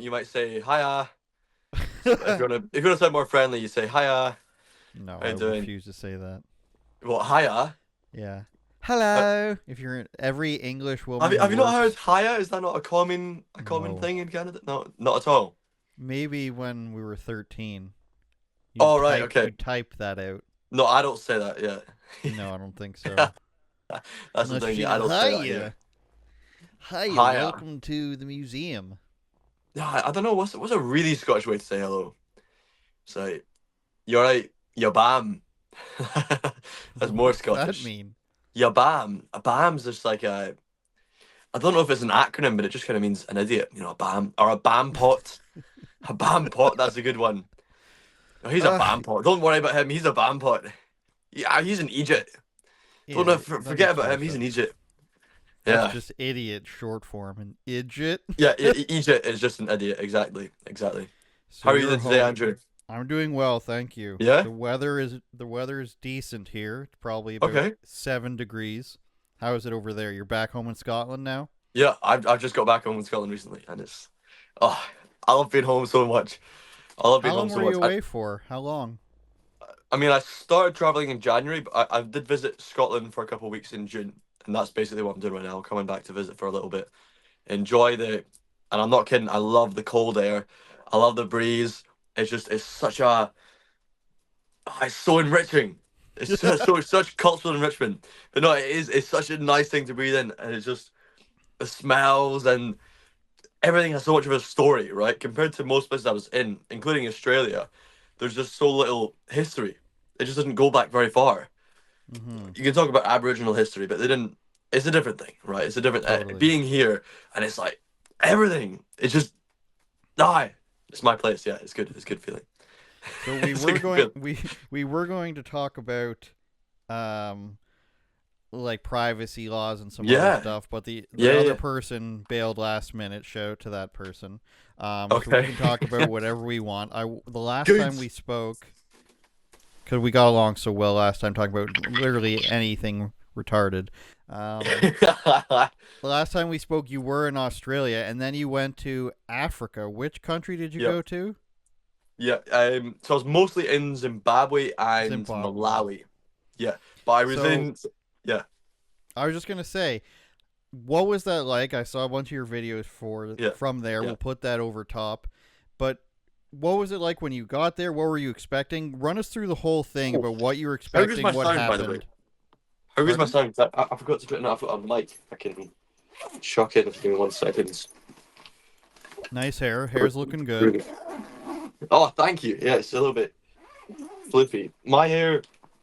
you might say hiya. If you wanna sound more friendly, you say hiya. No, How I you doing? refuse to say that. What hiya? Yeah. Uh, Hello. If you're every English have woman you who have you not heard works, hiya? Is that not a common no. thing in Canada? No, not at all. Maybe when we were 13, Oh right, okay. you'd type that out. No, I don't say that No, I don't think so. yet. That's the Unless thing. she Yeah, I goes, don't say that here. hiya. Hiya, Hiya. welcome to the museum. Yeah, I don't know. What's a really Scottish way to say hello? So you're right. Ya bam. That's more What's that Scottish. mean? Ya bam. A bam's just like a. I don't know if it's an acronym, but it just kind of means an idiot. You know, a bam or a bam pot. A bam pot. That's a good one. Oh, he's a Uh, bam pot. Don't worry about him. He's a bam pot. Yeah, he's in Egypt. Don't know. yeah, that Forget makes about more him. He's in sense. Egypt. That's Yeah. just idiot short form. An idiot. Yeah. Egypt is just an idiot. Exactly. Exactly. So How are you you're doing today, home. Andrew? I'm doing well, thank you. Yeah. The weather is decent here. It's probably about Okay. 7 degrees. How is it over there? You're back home in Scotland now? Yeah. I've just got back home in Scotland recently, and it's oh, I love being home so much. I love being How home long so were much. you away for? How long? I mean, I started traveling in January, but I did visit Scotland for a couple of weeks in June, and that's basically what I'm doing right now. Coming back to visit for a little bit, enjoy and I'm not kidding. I love the cold air. I love the breeze. It's such a, it's so enriching. It's such cultural enrichment. But no, it's such a nice thing to breathe in, and it's just the smells and everything has so much of a story, right? Compared to most places I was in, including Australia, there's just so little history. It just doesn't go back very far. Mm-hmm. You can talk about Aboriginal history, but they didn't. It's a different thing, right? It's a different Totally. being here, and it's like everything. It's just die. It's my place. Yeah, it's good. It's a good feeling. So we It's a were good going feeling. we were going to talk about um like privacy laws and some other Yeah, stuff, but the yeah, other yeah. person bailed last minute. Shout out to that person. So we Okay, can talk about whatever we want. The last good. time we spoke, because we got along so well last time, talking about literally anything retarded. Um, the last time we spoke, you were in Australia, and then you went to Africa. Which country did you Yep. go to? Yeah. So I was mostly in Zimbabwe and Zimbabwe. Malawi. Yeah, but I was So in. Yeah, I was just gonna say, what was that like? I saw a bunch of your videos yeah, from there. yeah. We'll put that over top. But what was it like when you got there? What were you expecting? Run us through the whole thing Oh, about what you were how good's my expecting, what sound, by the way? happened. How good's my Pardon? sound? I forgot to put in. I've got a mic. I can chuck in. Give me 1 second. Nice hair. Hair's looking good. Really? Oh, thank you. Yeah, it's a little bit flippy. My hair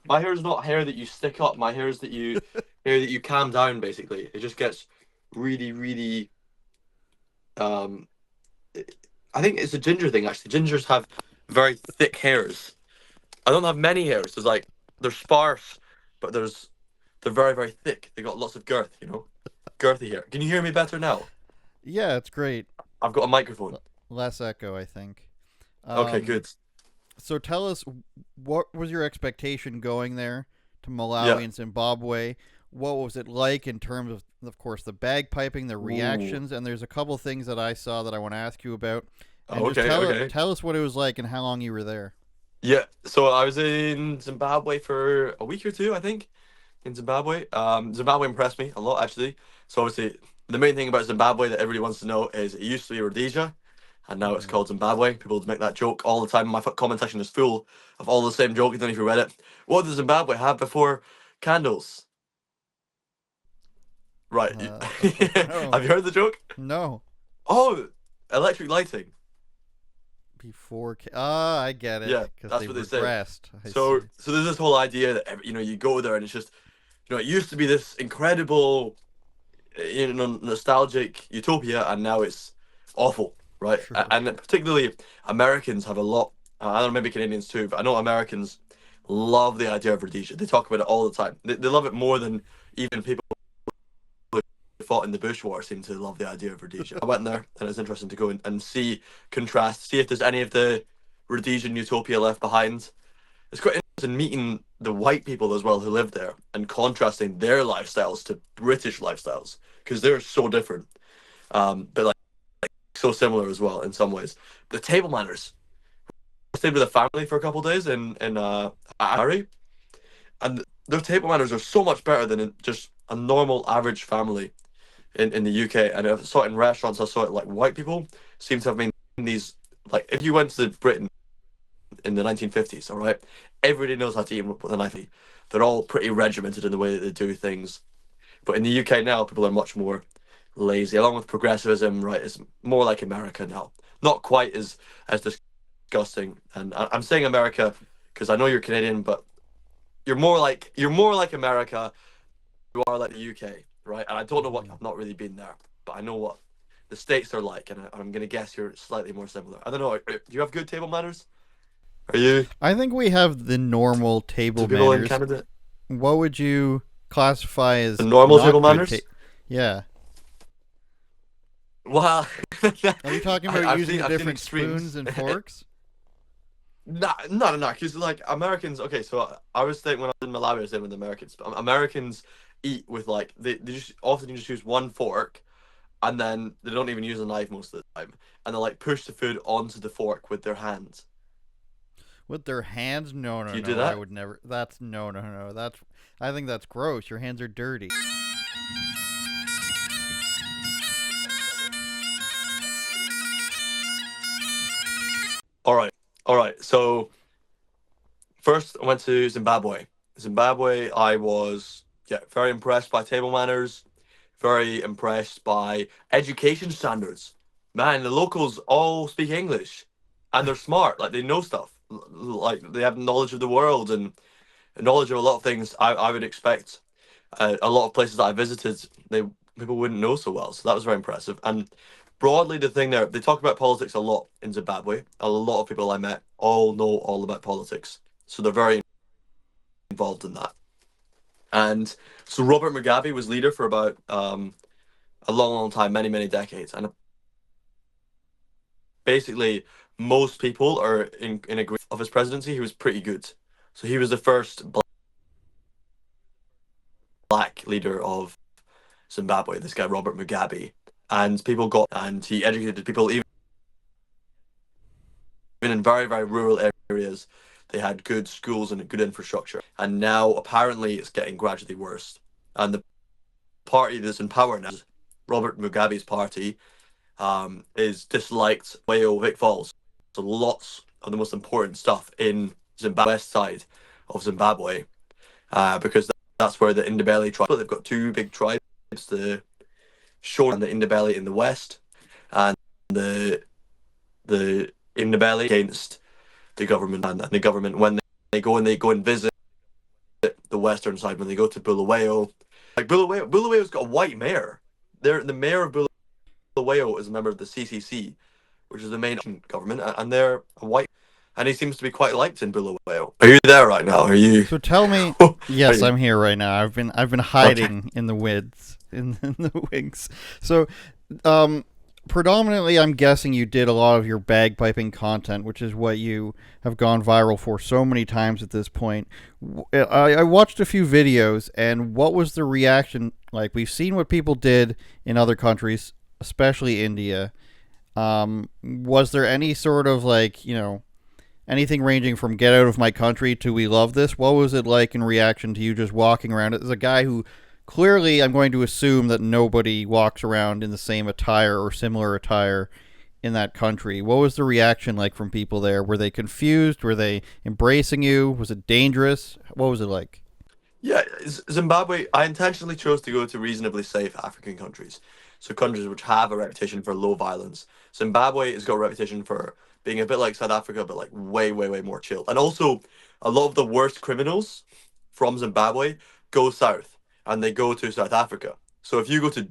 is not hair that you stick up. My hair is hair that you calm down. Basically, it just gets really, really. Um, I think it's a ginger thing. Actually, gingers have very thick hairs. I don't have many hairs. They're sparse, but they're very, very thick. They got lots of girth. Girthy hair. Can you hear me better now? Yeah, it's great. I've got a microphone. Less echo, I think. Okay, Um, good. so tell us, what was your expectation going there to Yeah. Malawi and Zimbabwe? What was it like in terms of course, the bagpiping, the Ooh. reactions, and there's a couple things that I saw that I want to ask you about, and Oh, just okay, okay. tell us what it was like and how long you were there. Yeah. So I was in Zimbabwe for a week or two, I think. In Zimbabwe. Zimbabwe impressed me a lot actually. So obviously the main thing about Zimbabwe that everybody wants to know is it used to be Rhodesia and now it's Hmm. called Zimbabwe. People make that joke all the time. My comment section is full of all the same joke. I don't know if you read it. What did Zimbabwe have before candles? Right. No, Have you heard the joke? no, Oh, electric lighting. I get it Yeah, because that's they what they say. regressed. I So, see. so there's this whole idea that you go there and it's just, it used to be this incredible, nostalgic utopia, and now it's awful, right? Sure. And particularly Americans have a lot. I don't know, maybe Canadians too, but I know Americans love the idea of Rhodesia. They talk about it all the time. They love it more than even people who fought in the Bush War seem to love the idea of Rhodesia. I went there, and it's interesting to go and see, contrast, see if there's any of the Rhodesian utopia left behind. It's quite interesting meeting the white people as well who live there and contrasting their lifestyles to British lifestyles because they're so different. But like so similar as well in some ways. The table manners. I stayed with a family for a couple of days in Harry, and their table manners are so much better than just a normal average family in the UK. And I saw it in restaurants. I saw it like white people seem to have made these, like if you went to Britain in the 1950s, all right, everybody knows how to eat with a knife. They're all pretty regimented in the way that they do things. But in the UK now, people are much more lazy, along with progressivism. Right, it's more like America now. Not quite as disgusting. And I'm saying America because I know you're Canadian, but you're more like America. You are like the UK, right? And I don't know what, I've not really been there, but I know what the States are like, and I'm gonna guess you're slightly more similar. I don't know. Do you have good table manners? Are you? I think we have the normal table Do people in manners. Canada What would you classify the as normal table not good? manners? Yeah. Well, Are you talking about I've using seen different extremes. spoons and forks? No. Because like Americans, okay. So I was staying when I was in Malawi. I was staying with Americans. But Americans eat with like they just often you just use one fork, and then they don't even use a knife most of the time, and they like push the food onto the fork with their hands. With their hands? No, Do no, you do no. I that? would never. That's no, no, no. That's. I think that's gross. Your hands are dirty. All right. So first, I went to Zimbabwe. Zimbabwe, I was very impressed by table manners, very impressed by education standards. Man, the locals all speak English, and they're smart. Like they know stuff. Like they have knowledge of the world and knowledge of a lot of things. I would expect a lot of places that I visited, people wouldn't know so well. So that was very impressive. And broadly, the thing there, they talk about politics a lot in Zimbabwe. A lot of people I met all know all about politics, so they're very involved in that. And so Robert Mugabe was leader for about a long, long time, many, many decades, and basically most people are in agreement of his presidency. He was pretty good. So he was the first black leader of Zimbabwe, this guy Robert Mugabe, and he educated people even in very, very rural areas. They had good schools and good infrastructure, and now apparently it's getting gradually worse. And the party that's in power now, Robert Mugabe's party, is disliked. Wales, Vic Falls, so lots of the most important stuff in Zimbabwe, west side of Zimbabwe, because that's where the Indabeli tribe. They've got two big tribes: the Shona and the Indabeli in the west, and the Indabeli against the government, and the government when they go and visit the western side when they go to Bulawayo. Like Bulawayo's got a white mayor. The mayor of Bulawayo is a member of the CCC, which is the main government, and they're a white. And he seems to be quite liked in Bulawayo. Are you there right now? Are you? So tell me. Yes, I'm here right now. I've been hiding Okay. in the woods, in the wings. So, predominantly, I'm guessing you did a lot of your bagpiping content, which is what you have gone viral for so many times at this point. I watched a few videos, and what was the reaction like? We've seen what people did in other countries, especially India. Was there any sort of like, anything ranging from get out of my country to we love this? What was it like in reaction to you just walking around as a guy who clearly I'm going to assume that nobody walks around in the same attire or similar attire in that country? What was the reaction like from people there? Were they confused? Were they embracing you? Was it dangerous? What was it like? Yeah, Zimbabwe. I intentionally chose to go to reasonably safe African countries, so countries which have a reputation for low violence. Zimbabwe has got a reputation for being a bit like South Africa, but like way, way, way more chill. And also, a lot of the worst criminals from Zimbabwe go south and they go to South Africa. So if you go to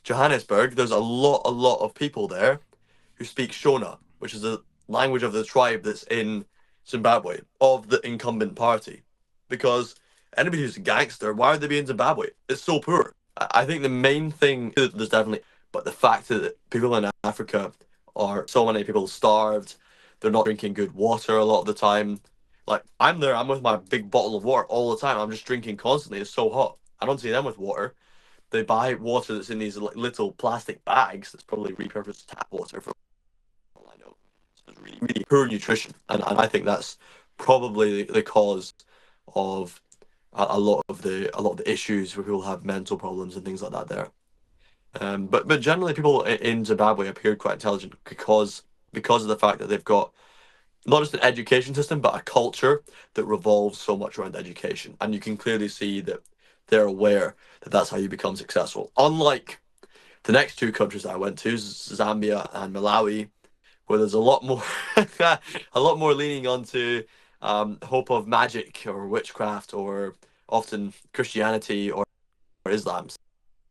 Johannesburg, there's a lot of people there who speak Shona, which is the language of the tribe that's in Zimbabwe, of the incumbent party. Because anybody who's a gangster, why would they be in Zimbabwe? It's so poor. I think the main thing, there's definitely, but the fact that people in Africa are so many people starved, they're not drinking good water a lot of the time. Like I'm there, I'm with my big bottle of water all the time. I'm just drinking constantly. It's so hot. I don't see them with water. they buy water that's in these little plastic bags that's probably repurposed tap water for all I know. So it's really, really poor nutrition, and I think that's probably the cause of a lot of the issues where people have mental problems and things like that there. But generally, people in Zimbabwe appeared quite intelligent because of the fact that they've got not just an education system, but a culture that revolves so much around education. And you can clearly see that they're aware that that's how you become successful. Unlike the next two countries I went to, Zambia and Malawi, where there's a lot more, a lot more leaning onto hope of magic or witchcraft or often Christianity or Islam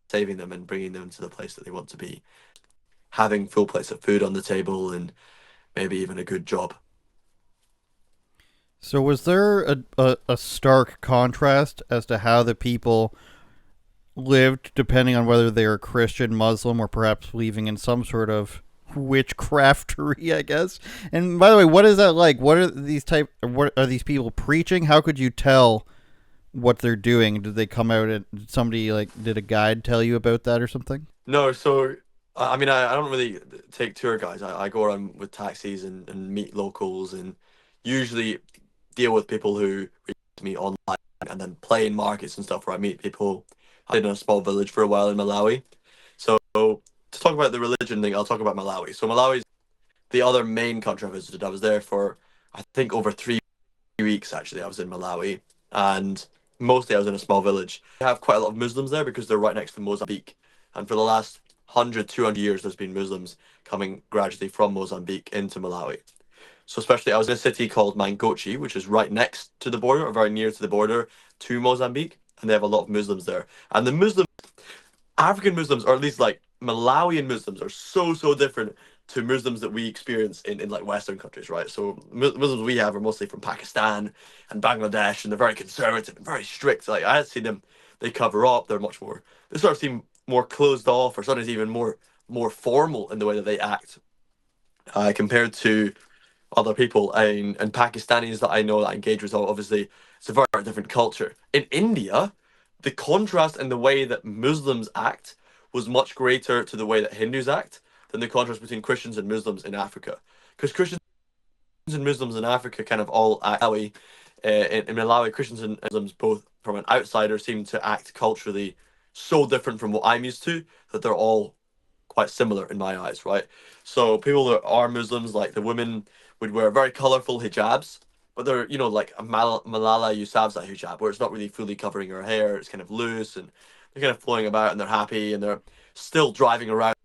saving them and bringing them to the place that they want to be, having full plates of food on the table and maybe even a good job. So was there a stark contrast as to how the people lived depending on whether they were Christian, Muslim, or perhaps believing in some sort of witchcraftery, I guess? And by the way, what is that like? What are these people preaching? How could you tell what they're doing? Did they come out and somebody did a guide tell you about that or something? No, so I mean, I don't really take tour guides. I go around with taxis and meet locals and usually deal with people who reach me online and then play in markets and stuff where I meet people. I lived in a small village for a while in Malawi. So to talk about the religion thing, I'll talk about Malawi. So Malawi's the other main country I visited. I was there for I think over 3 weeks actually. I was in Malawi and mostly I was in a small village. They have quite a lot of Muslims there because they're right next to Mozambique. And for the last 100, 200 years, there's been Muslims coming gradually from Mozambique into Malawi. So especially I was in a city called Mangochi, which is right next to the border, or very near to the border to Mozambique. And they have a lot of Muslims there. And the Muslims, African Muslims, or at least like Malawian Muslims, are so, so different to Muslims that we experience in like Western countries, right? So Muslims we have are mostly from Pakistan and Bangladesh, and they're very conservative and very strict. Like I see them, they cover up. They're much more. They sort of seem more closed off, or sometimes even more formal in the way that they act, compared to other people and Pakistanis that I know that I engage with. Obviously, it's a very different culture. In India, the contrast in the way that Muslims act was much greater to the way that Hindus act than the contrast between Christians and Muslims in Africa. Because Christians and Muslims in Africa kind of all act Malawi, in Malawi, Christians and Muslims both from an outsider seem to act culturally so different from what I'm used to that they're all quite similar in my eyes, right? So people that are Muslims, like the women, would wear very colorful hijabs, but they're like a Malala Yousafzai hijab, where it's not really fully covering her hair. It's kind of loose, and they're kind of flowing about, and they're happy, and they're still driving around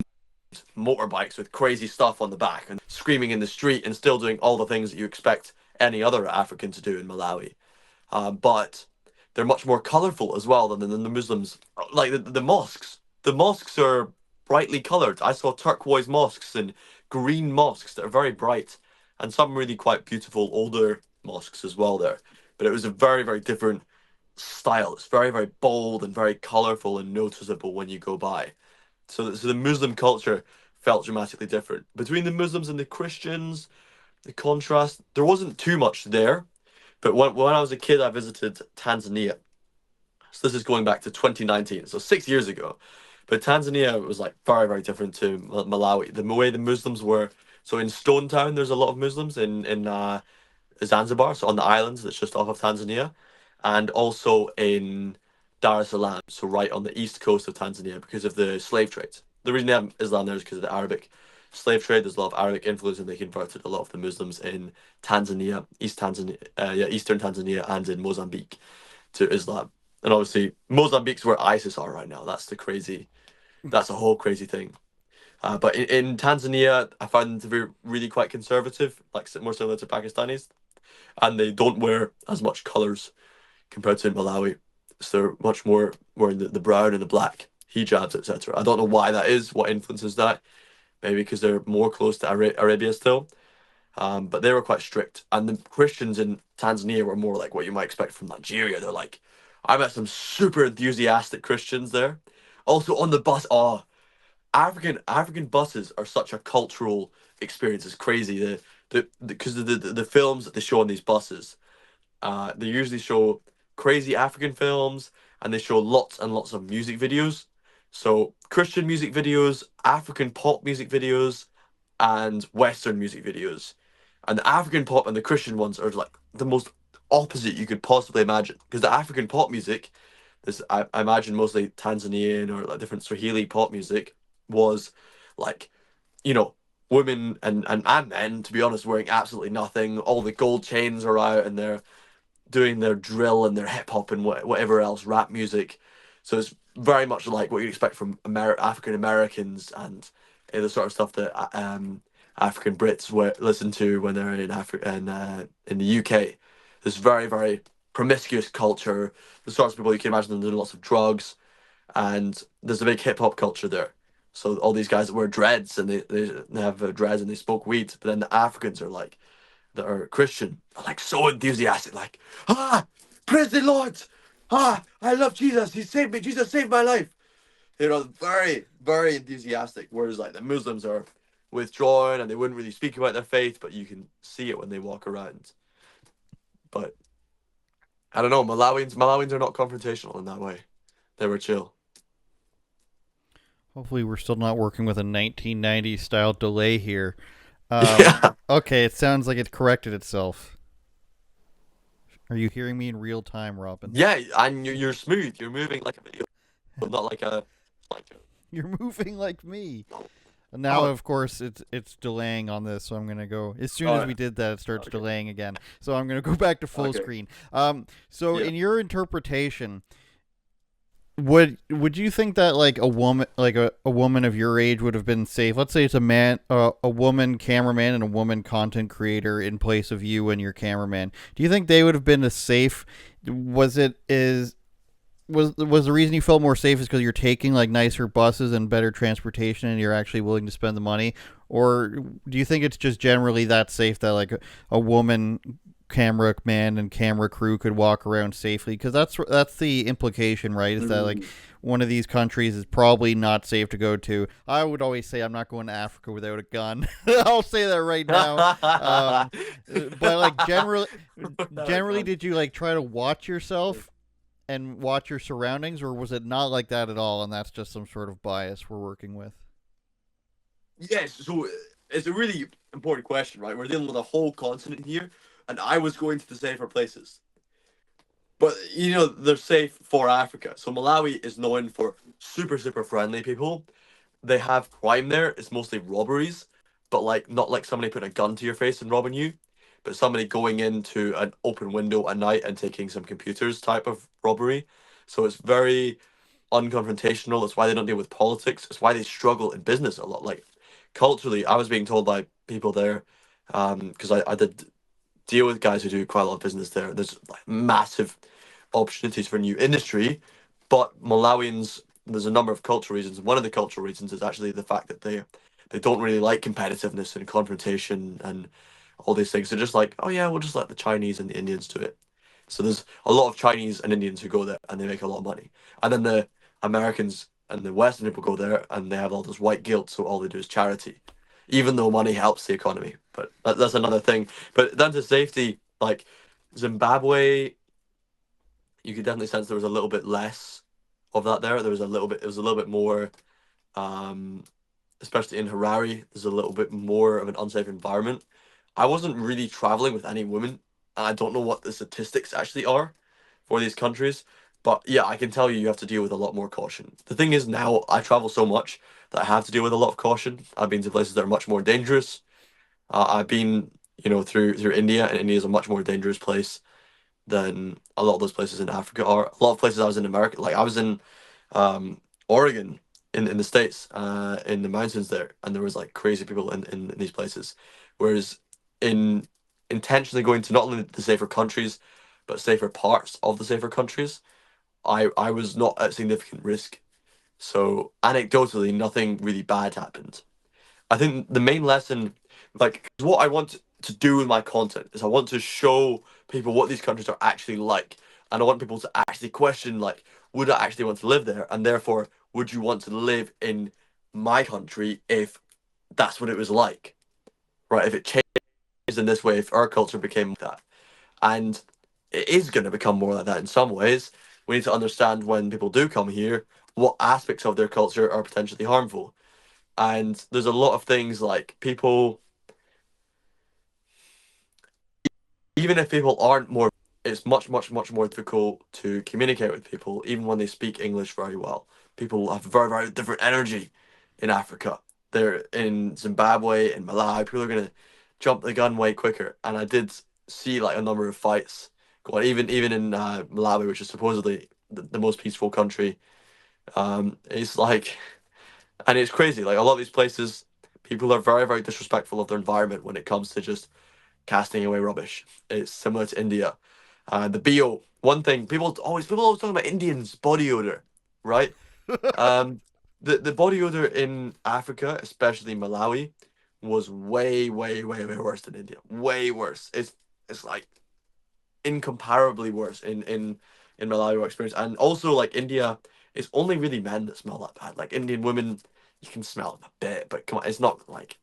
motorbikes with crazy stuff on the back and screaming in the street and still doing all the things that you expect any other African to do in Malawi. But they're much more colorful as well than the Muslims. Like the mosques. The mosques are brightly colored. I saw turquoise mosques and green mosques that are very bright, and some really quite beautiful older mosques as well there. But it was a very, very different style. It's very, very bold and very colorful and noticeable when you go by. So the Muslim culture felt dramatically different. Between the Muslims and the Christians, the contrast, there wasn't too much there. But when I was a kid, I visited Tanzania. So this is going back to 2019, so 6 years ago. But Tanzania was like very, very different to Malawi. The way the Muslims were, so in Stone Town, there's a lot of Muslims in Zanzibar, so on the islands that's just off of Tanzania, and also in Dar es Salaam, so right on the east coast of Tanzania because of the slave trade. The reason they have Islam there is because of the Arabic slave trade. There's a lot of Arabic influence, and they converted a lot of the Muslims in Tanzania, Eastern Tanzania, and in Mozambique to Islam. And obviously, Mozambique's where ISIS are right now. That's a whole crazy thing. But in Tanzania, I find them to be really quite conservative, like more similar to Pakistanis, and they don't wear as much colors compared to Malawi. So they're much more wearing the brown and the black hijabs, etc. I don't know why that is, what influences that. Maybe because they're more close to Arabia still. But they were quite strict. And the Christians in Tanzania were more like what you might expect from Nigeria. They're like, I met some super enthusiastic Christians there. Also on the bus, African buses are such a cultural experience. It's crazy. Because the films that they show on these buses, they usually show crazy African films, and they show lots and lots of music videos. So Christian music videos, African pop music videos, and Western music videos. And the African pop and the Christian ones are like the most opposite you could possibly imagine. Because the African pop music, this I imagine mostly Tanzanian or like different Swahili pop music, was like, you know, women and men, to be honest, wearing absolutely nothing. All the gold chains are out and they're doing their drill and their hip hop and whatever else, rap music. So it's very much like what you'd expect from African Americans and the sort of stuff that African Brits listen to when they're in Africa and in the UK. This very very promiscuous culture. The sorts of people you can imagine them doing lots of drugs, and there's a big hip hop culture there. So all these guys that wear dreads and they have dreads and they smoke weed, but then the Africans are like that are Christian are like so enthusiastic, like, praise the Lord, I love Jesus, He saved me, Jesus saved my life. You know, very, very enthusiastic. Whereas like the Muslims are withdrawn and they wouldn't really speak about their faith, but you can see it when they walk around. But I don't know, Malawians are not confrontational in that way. They were chill. Hopefully, we're still not working with a 1990s style delay here. Yeah, Okay, it sounds like it corrected itself. Are you hearing me in real time, Robin? yeah, and you're smooth. You're moving like a video, but not like a like. You're moving like me. A, And now, oh, of course, it's delaying on this, so I'm gonna go. As soon all as right. we did that, it starts Okay. delaying again. So I'm gonna go back to full Okay. screen. So Yeah. in your interpretation, would you think that like a woman, like a woman of your age, would have been safe? Let's say it's a woman cameraman and a woman content creator in place of you and your cameraman. Do you think they would have been as safe? Was it is was the reason you felt more safe is because you're taking like nicer buses and better transportation and you're actually willing to spend the money, or do you think it's just generally that safe that like a woman camera man and camera crew could walk around safely? Because that's the implication, right? Is that like Mm. one of these countries is probably not safe to go to. I would always say I'm not going to Africa without a gun. I'll say that right now. But like generally, Gun. did you like try to watch yourself and watch your surroundings, or was it not like that at all? And that's just some sort of bias we're working with. Yes, so it's a really important question, right? We're dealing with a whole continent here, and I was going to the safer places. But you know, they're safe for Africa. So Malawi is known for super, super friendly people. They have crime there. It's mostly robberies, but like not like somebody putting a gun to your face and robbing you, but somebody going into an open window at night and taking some computers type of robbery. So it's very unconfrontational. That's why they don't deal with politics. It's why they struggle in business a lot. Like culturally, I was being told by people there, because I did deal with guys who do quite a lot of business there. There's like massive opportunities for a new industry, but Malawians, there's a number of cultural reasons. One of the cultural reasons is actually the fact that they don't really like competitiveness and confrontation and all these things. They're just like, oh yeah, we'll just let the Chinese and the Indians do it. So there's a lot of Chinese and Indians who go there and they make a lot of money. And then the Americans and the Western people go there and they have all this white guilt, so all they do is charity, even though money helps the economy. But that's another thing. But down to safety, like Zimbabwe, you could definitely sense there was a little bit less of that there. There was a little bit, it was a little bit more, um, especially in Harare, there's a little bit more of an unsafe environment. I wasn't really traveling with any women. And I don't know what the statistics actually are for these countries. But yeah, I can tell you, you have to deal with a lot more caution. The thing is, now I travel so much that I have to deal with a lot of caution. I've been to places that are much more dangerous. I've been, through India, and India is a much more dangerous place than a lot of those places in Africa are. A lot of places I was in America, like I was in Oregon in the States, in the mountains there, and there was like crazy people in these places. Whereas in intentionally going to not only the safer countries, but safer parts of the safer countries, I was not at significant risk. So anecdotally, nothing really bad happened. I think the main lesson, like, what I want to do with my content is I want to show people what these countries are actually like, and I want people to actually question, like, would I actually want to live there, and therefore, would you want to live in my country if that's what it was like, right? If it changed in this way, if our culture became like that, and it is going to become more like that in some ways. we need to understand when people do come here, what aspects of their culture are potentially harmful. And there's a lot of things like people, even if people aren't more, it's much, much, much more difficult to communicate with people, even when they speak English very well. People have very, very different energy in Africa. They're in Zimbabwe and Malawi. People are gonna jump the gun way quicker. And I did see like a number of fights go on, even in Malawi, which is supposedly the most peaceful country. It's like, and it's crazy. Like a lot of these places, people are very, very disrespectful of their environment when it comes to just casting away rubbish. It's similar to India. The BO, one thing people always talking about Indians body odor, right? Um, the body odor in Africa, especially Malawi, was way, way, way, way worse than India. Way worse. It's like incomparably worse in Malawi experience. And also like India, it's only really men that smell that bad. Like Indian women, you can smell them a bit, but come on, it's not like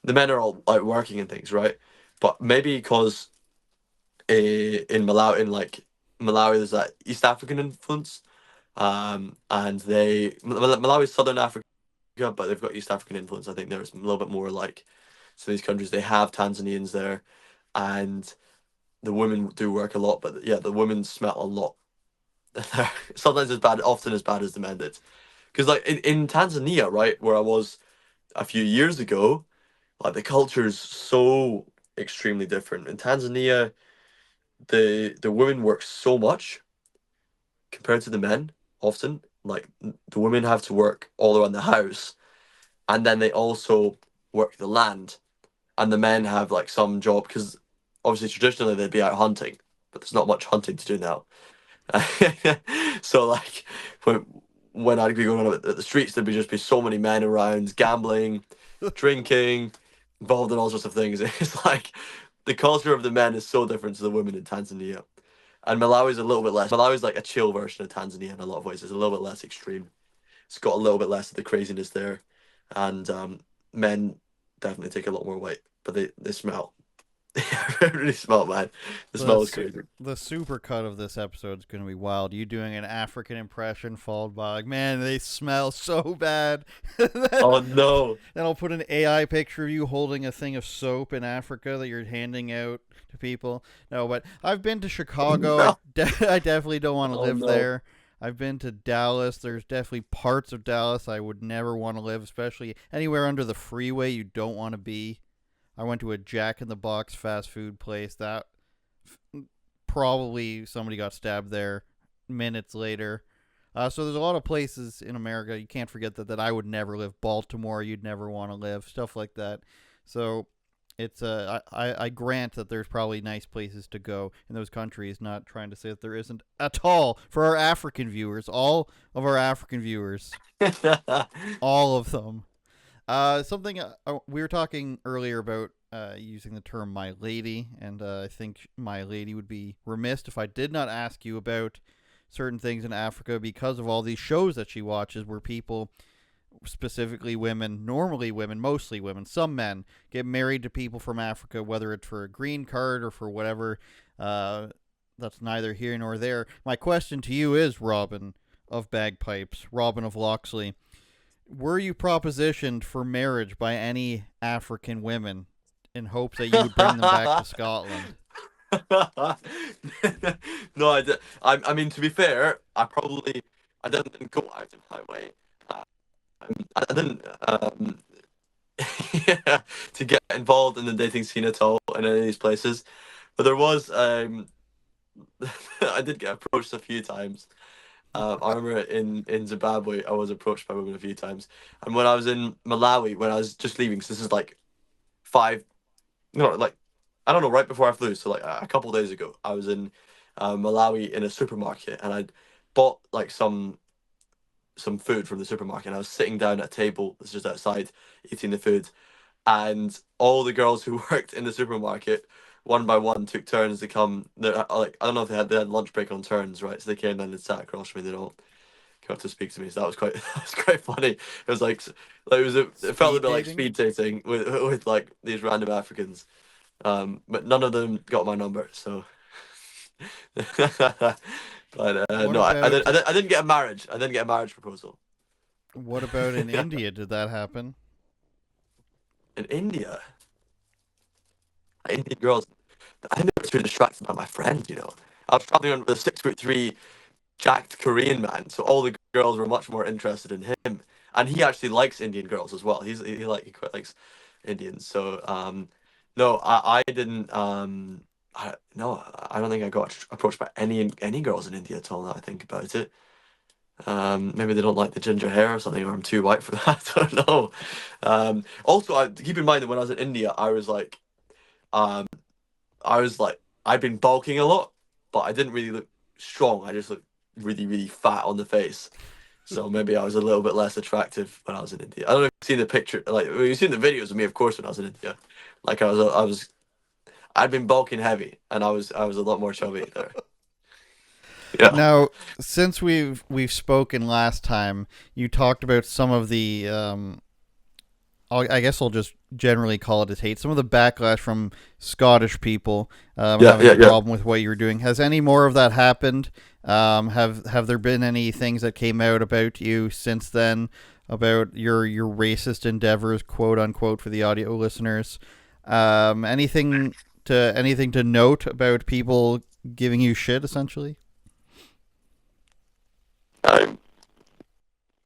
the men are all like working and things, right? But maybe because in Malawi, there's that East African influence, and Malawi is Southern Africa, but they've got East African influence. I think there's a little bit more like so these countries. They have Tanzanians there, and the women do work a lot, but yeah, the women smell a lot. Sometimes as bad, often as bad as the men did. Because like in Tanzania, right, where I was a few years ago, like the culture is so extremely different. In Tanzania, the women work so much compared to the men. Often, like the women have to work all around the house, and then they also work the land, and the men have like some job because obviously traditionally they'd be out hunting, but there's not much hunting to do now. So like when I'd be going on at the streets, there'd just be so many men around gambling, drinking, involved in all sorts of things. It's like the culture of the men is so different to the women in Tanzania. And Malawi's a little bit less. Malawi's like a chill version of Tanzania in a lot of ways. It's a little bit less extreme. It's got a little bit less of the craziness there. And men definitely take a lot more weight, but they smell. They really smell, man. The smell is crazy. The super cut of this episode is going to be wild. You doing an African impression followed by like, man, they smell so bad. Oh no. Then I'll put an AI picture of you holding a thing of soap in Africa that you're handing out to people. No, but I've been to Chicago. No. I definitely don't want to live No. there. I've been to Dallas. There's definitely parts of Dallas I would never want to live, especially anywhere under the freeway you don't want to be. I went to a Jack in the Box fast food place that probably somebody got stabbed there minutes later. So there's a lot of places in America you can't forget that I would never live. Baltimore, you'd never want to live, stuff like that. So it's I grant that there's probably nice places to go in those countries. Not trying to say that there isn't at all for our African viewers. All of our African viewers, all of them. Something we were talking earlier about using the term "my lady," and I think my lady would be remiss if I did not ask you about certain things in Africa because of all these shows that she watches, where people, specifically women, normally women, mostly women, some men, get married to people from Africa, whether it's for a green card or for whatever. That's neither here nor there. My question to you is, Robin of Bagpipes, Robin of Loxley. Were you propositioned for marriage by any African women in hopes that you would bring them back to Scotland? No, I did. I mean, to be fair, I didn't go out of my way. I didn't yeah, to get involved in the dating scene at all in any of these places. But there was I did get approached a few times. I remember in Zimbabwe, I was approached by women a few times, and when I was in Malawi, when I was just leaving, so this is like five, no, like I don't know, right before I flew, so like a couple of days ago, I was in Malawi in a supermarket, and I'd bought like some food from the supermarket, and I was sitting down at a table that's just outside eating the food, and all the girls who worked in the supermarket one by one took turns to come. Like I don't know if they had lunch break on turns, right? So they came down and sat across from me. They don't come up to speak to me. So that was quite that was quite funny. It was like it felt a bit like speed dating with like these random Africans. But none of them got my number. So But What no, about I didn't get a marriage. I didn't get a marriage proposal. what about in India? Did that happen? In India, Indian girls. I think they were too distracted by my friends. I was traveling with a 6'3" jacked Korean man, so all the girls were much more interested in him, and he actually likes Indian girls as well. He quite likes Indians. So no, I didn't no, I don't think I got approached by any girls in India at all. Now I think about it. Maybe they don't like the ginger hair or something, or I'm too white for that. I don't know. Also, keep in mind that when I was in India, um, I'd been bulking a lot, but I didn't really look strong. I just looked really, really fat on the face. So maybe I was a little bit less attractive when I was in India. I don't know if you've seen the picture, like you've seen the videos of me, of course, when I was in India. Like I'd been bulking heavy, and I was a lot more chubby there. Yeah, Now, since we've spoken last time, you talked about some of the I guess I'll just generally call it a hate. Some of the backlash from Scottish people yeah, having yeah, a yeah. problem with what you were doing. Has any more of that happened? Have there been any things that came out about you since then about your racist endeavors, quote unquote, for the audio listeners? Anything to note about people giving you shit, essentially? Um,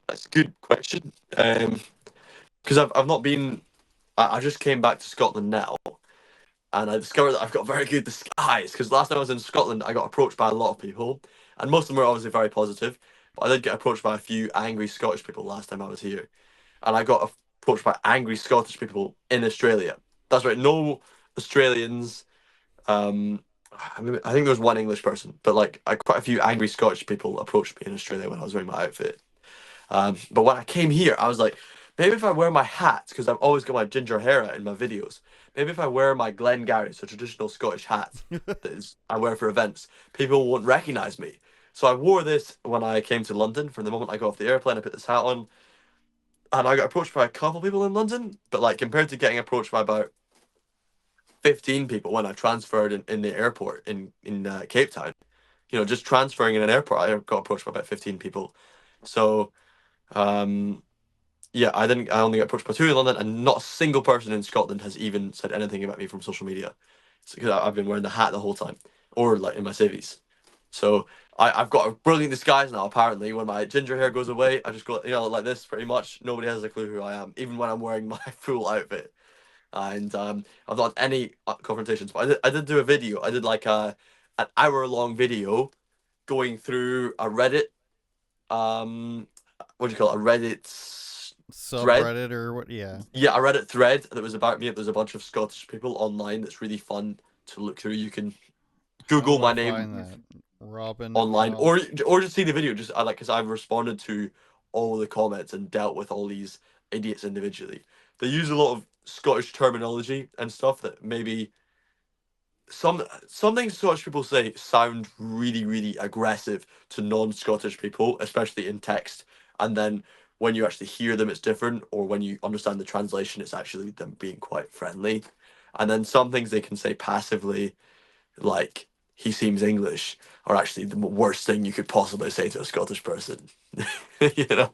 that's a good question. Because I've not been. I just came back to Scotland now, and I discovered that I've got very good disguise. Because last time I was in Scotland, I got approached by a lot of people, and most of them were obviously very positive. But I did get approached by a few angry Scottish people last time I was here, and I got approached by angry Scottish people in Australia. That's right, no Australians. Um, I think there was one English person, but like quite a few angry Scottish people approached me in Australia when I was wearing my outfit. But when I came here, I was like, maybe if I wear my hat, because I've always got my ginger hair out in my videos, maybe if I wear my Glengarry, so traditional Scottish hat that is I wear for events, people won't recognize me. So I wore this when I came to London. From the moment I got off the airplane, I put this hat on, and I got approached by a couple people in London. But like compared to getting approached by about 15 people when I transferred in the airport in Cape Town, just transferring in an airport, I got approached by about 15 people. So. Um, Yeah, I didn't. I only got approached by two in London, and not a single person in Scotland has even said anything about me from social media. Because I've been wearing the hat the whole time, or like in my civvies. So I've got a brilliant disguise now. Apparently, when my ginger hair goes away, I just go like this. Pretty much, nobody has a clue who I am, even when I'm wearing my full outfit. And I've not had any confrontations. But I did do a video. I did like an hour-long video going through a Reddit. What do you call it? A Reddit thread. Subreddit or what? Yeah. Yeah, I read a thread that was about me. There's a bunch of Scottish people online that's really fun to look through. You can How Google do my I find name that? Robin online, Rob. or just see the video. Just I like because I've responded to all the comments and dealt with all these idiots individually. They use a lot of Scottish terminology and stuff that maybe some things Scottish people say sound really really aggressive to non-Scottish people, especially in text, and then when you actually hear them, it's different, or when you understand the translation, it's actually them being quite friendly. And then some things they can say passively, like "he seems English," are actually the worst thing you could possibly say to a Scottish person. you know,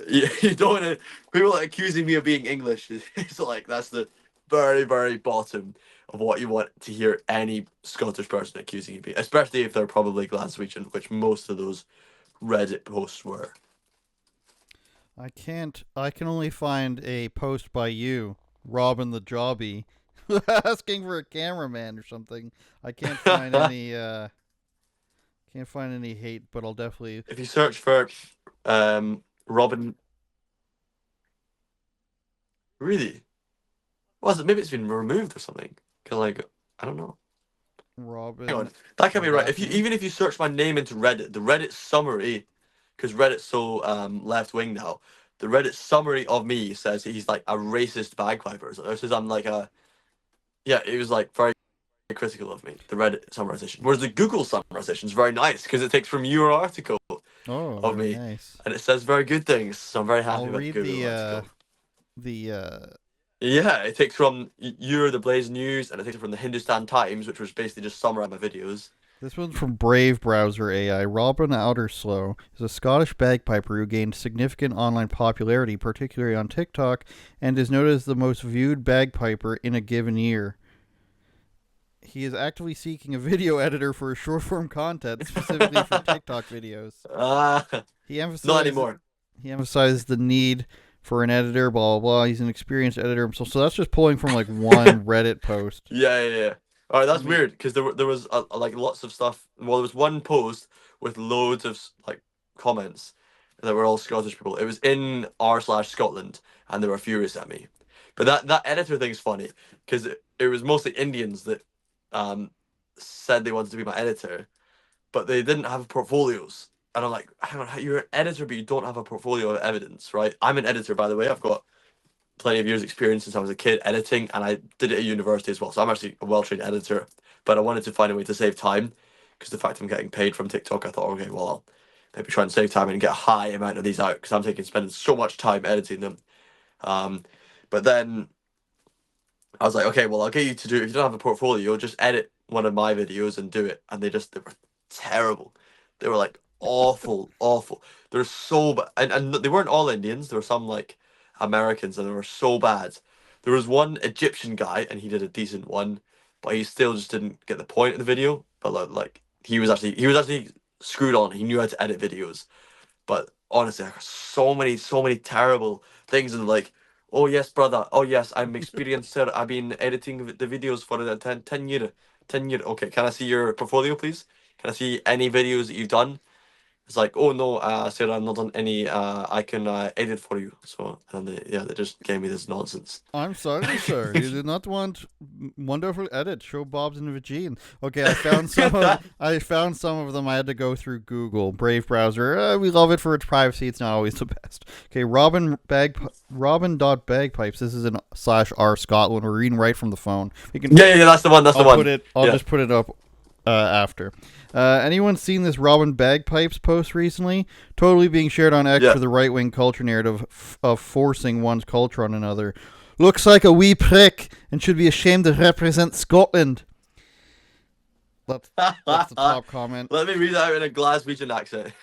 you don't want to. People like accusing me of being English. It's like that's the very very bottom of what you want to hear any Scottish person accusing you of being, especially if they're probably Glaswegian, which most of those Reddit posts were. I can't. I can only find a post by you, Robin the Jobby, asking for a cameraman or something. I can't find any. Can't find any hate, but I'll definitely. If you search for Robin, really, was it? Maybe it's been removed or something. Cause like I don't know. Hang Robin on, that can't be right. If you Daphne. even if you search my name into Reddit, the Reddit summary, because Reddit's so left wing now, the Reddit summary of me says he's like a racist bagpiper. So it says I'm like a yeah. It was like very critical of me. The Reddit summarization, whereas the Google summarization is very nice because it takes from your article Oh, of very me, nice. and it says very good things. So I'm very happy I'll about the read Google article. the. Yeah, it takes from You're the Blaze News, and it takes it from the Hindustan Times, which was basically just summarizing my videos. This one's from Brave Browser AI. Robin Alderslowe is a Scottish bagpiper who gained significant online popularity, particularly on TikTok, and is noted as the most viewed bagpiper in a given year. He is actively seeking a video editor for his short-form content, specifically for TikTok videos. He Not anymore. He emphasizes the need for an editor, blah, blah, blah. He's an experienced editor himself. So that's just pulling from, like, one Reddit post. Yeah. All right, that's weird, because there was like lots of stuff. Well, there was one post with loads of like comments that were all Scottish people. It was in r/Scotland, and they were furious at me. But that editor thing's funny, because it was mostly Indians that said they wanted to be my editor, but they didn't have portfolios. And I'm like, hang on, you're an editor, but you don't have a portfolio of evidence, right? I'm an editor, by the way. I've got plenty of years experience since I was a kid editing, and I did it at university as well. So I'm actually a well-trained editor, but I wanted to find a way to save time, because the fact I'm getting paid from TikTok, I thought, okay, well, I'll maybe try and save time and get a high amount of these out, because I'm spending so much time editing them. But then I was like, okay, well, I'll get you to do, if you don't have a portfolio, just edit one of my videos and do it. And they were terrible. They were like awful. They're so bad. And they weren't all Indians. There were some like Americans, and they were so bad. There was one Egyptian guy, and he did a decent one, but he still just didn't get the point of the video. But like he was actually screwed on. He knew how to edit videos. But honestly, I got so many terrible things, and like, oh yes, brother. Oh yes, I'm experienced, sir. I've been editing the videos for the 10 year. 10 year. Okay, can I see your portfolio, please? Can I see any videos that you've done? It's like, oh no, sir, I've not done any. I can edit for you. So, and they just gave me this nonsense. I'm sorry, sir. You did not want wonderful edit. Show Bob's in Virgin. Okay, I found some of them. I had to go through Google Brave browser. We love it for its privacy. It's not always the best. Okay, Robin.bagpipes. This is in /r Scotland. We're reading right from the phone. We can. Yeah. That's the one. That's the one. I'll just put it up after. Anyone seen this Robin Bagpipes post recently? Totally being shared on X for the right-wing culture narrative of forcing one's culture on another. Looks like a wee prick and should be ashamed to represent Scotland. That's the top comment. Let me read that out in a Glaswegian accent.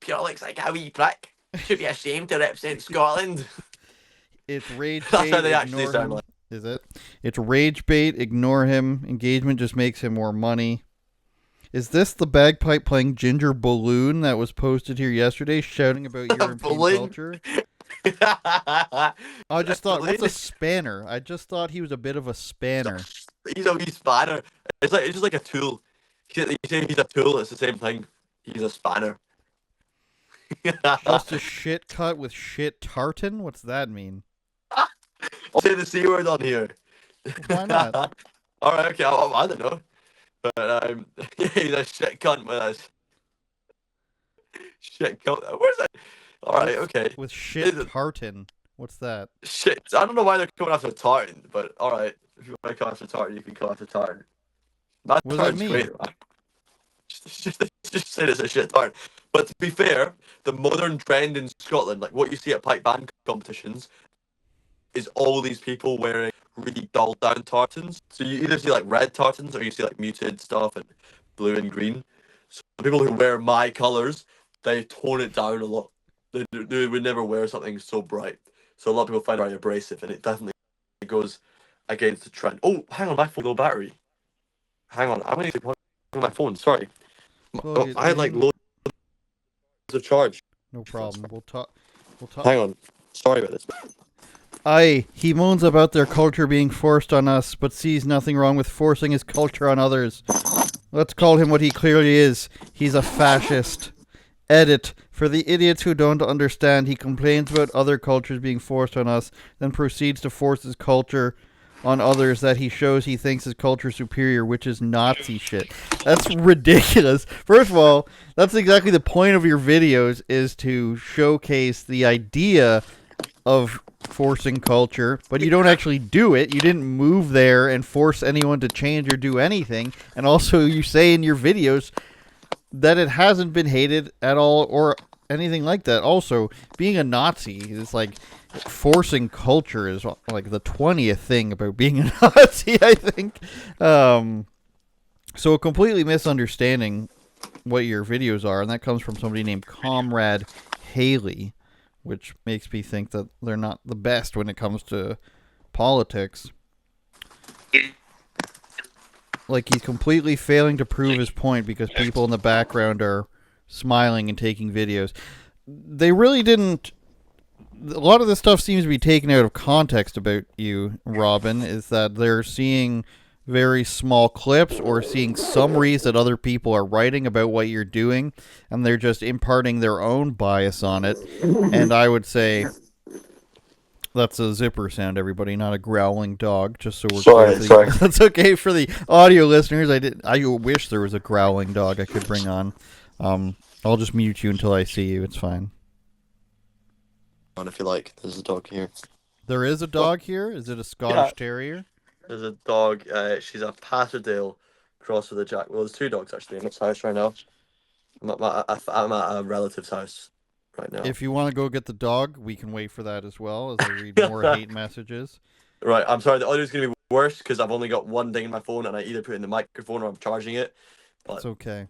Pure looks like a wee prick. Should be ashamed to represent Scotland. It's rage bait. That's how they actually sound like. Is it? It's rage bait. Ignore him. Engagement just makes him more money. Is this the bagpipe playing Ginger Balloon that was posted here yesterday, shouting about European culture? I just thought, what's a spanner? I just thought he was a bit of a spanner. He's a wee spanner. It's just like a tool. You say he's a tool, it's the same thing. He's a spanner. Just a shit cut with shit tartan? What's that mean? I'll say the C word on here. Why not? Alright, okay, I don't know. But he's a shit cunt with us. Shit cunt. Where's that? Alright, okay. With shit tartan. What's that? Shit. I don't know why they're coming after tartan, but alright. If you want to come after tartan, you can come after tartan. That what does that mean? Great, right? Just say it's a shit tartan. But to be fair, the modern trend in Scotland, like what you see at pipe band competitions, is all these people wearing really dulled down tartans. So you either see like red tartans or you see like muted stuff and blue and green. So the people who wear my colours, they tone it down a lot. They would never wear something so bright. So a lot of people find it very abrasive, and it definitely goes against the trend. Oh, hang on, my phone low battery. Hang on, I'm going to plug my phone. Sorry, I had like loads of charge. No problem. We'll talk. Hang on. Sorry about this. Aye, he moans about their culture being forced on us, but sees nothing wrong with forcing his culture on others. Let's call him what he clearly is. He's a fascist. Edit. For the idiots who don't understand, he complains about other cultures being forced on us, then proceeds to force his culture on others that he shows he thinks his culture is superior, which is Nazi shit. That's ridiculous. First of all, that's exactly the point of your videos, is to showcase the idea of forcing culture, but you don't actually do it. You didn't move there and force anyone to change or do anything. And also you say in your videos that it hasn't been hated at all or anything like that. Also, being a Nazi is like forcing culture is like the 20th thing about being a Nazi, I think. So a completely misunderstanding what your videos are, and that comes from somebody named Comrade Haley, which makes me think that they're not the best when it comes to politics. Like, he's completely failing to prove his point because people in the background are smiling and taking videos. They really didn't. A lot of this stuff seems to be taken out of context about you, Robin, is that they're seeing very small clips or seeing summaries that other people are writing about what you're doing, and they're just imparting their own bias on it. And I would say that's a zipper sound, everybody, not a growling dog. Just so we're clear. Sorry. That's okay for the audio listeners. I wish there was a growling dog I could bring on. I'll just mute you until I see you. It's fine. If you like, there's a dog here. There is a dog here? Is it a Scottish Terrier? There's a dog. She's a Patterdale cross with a Jack. Well, there's two dogs actually in this house right now. I'm at a relative's house right now. If you want to go get the dog, we can wait for that as well as I read more hate messages. Right, I'm sorry. The audio's going to be worse because I've only got one thing in my phone and I either put it in the microphone or I'm charging it. But it's okay.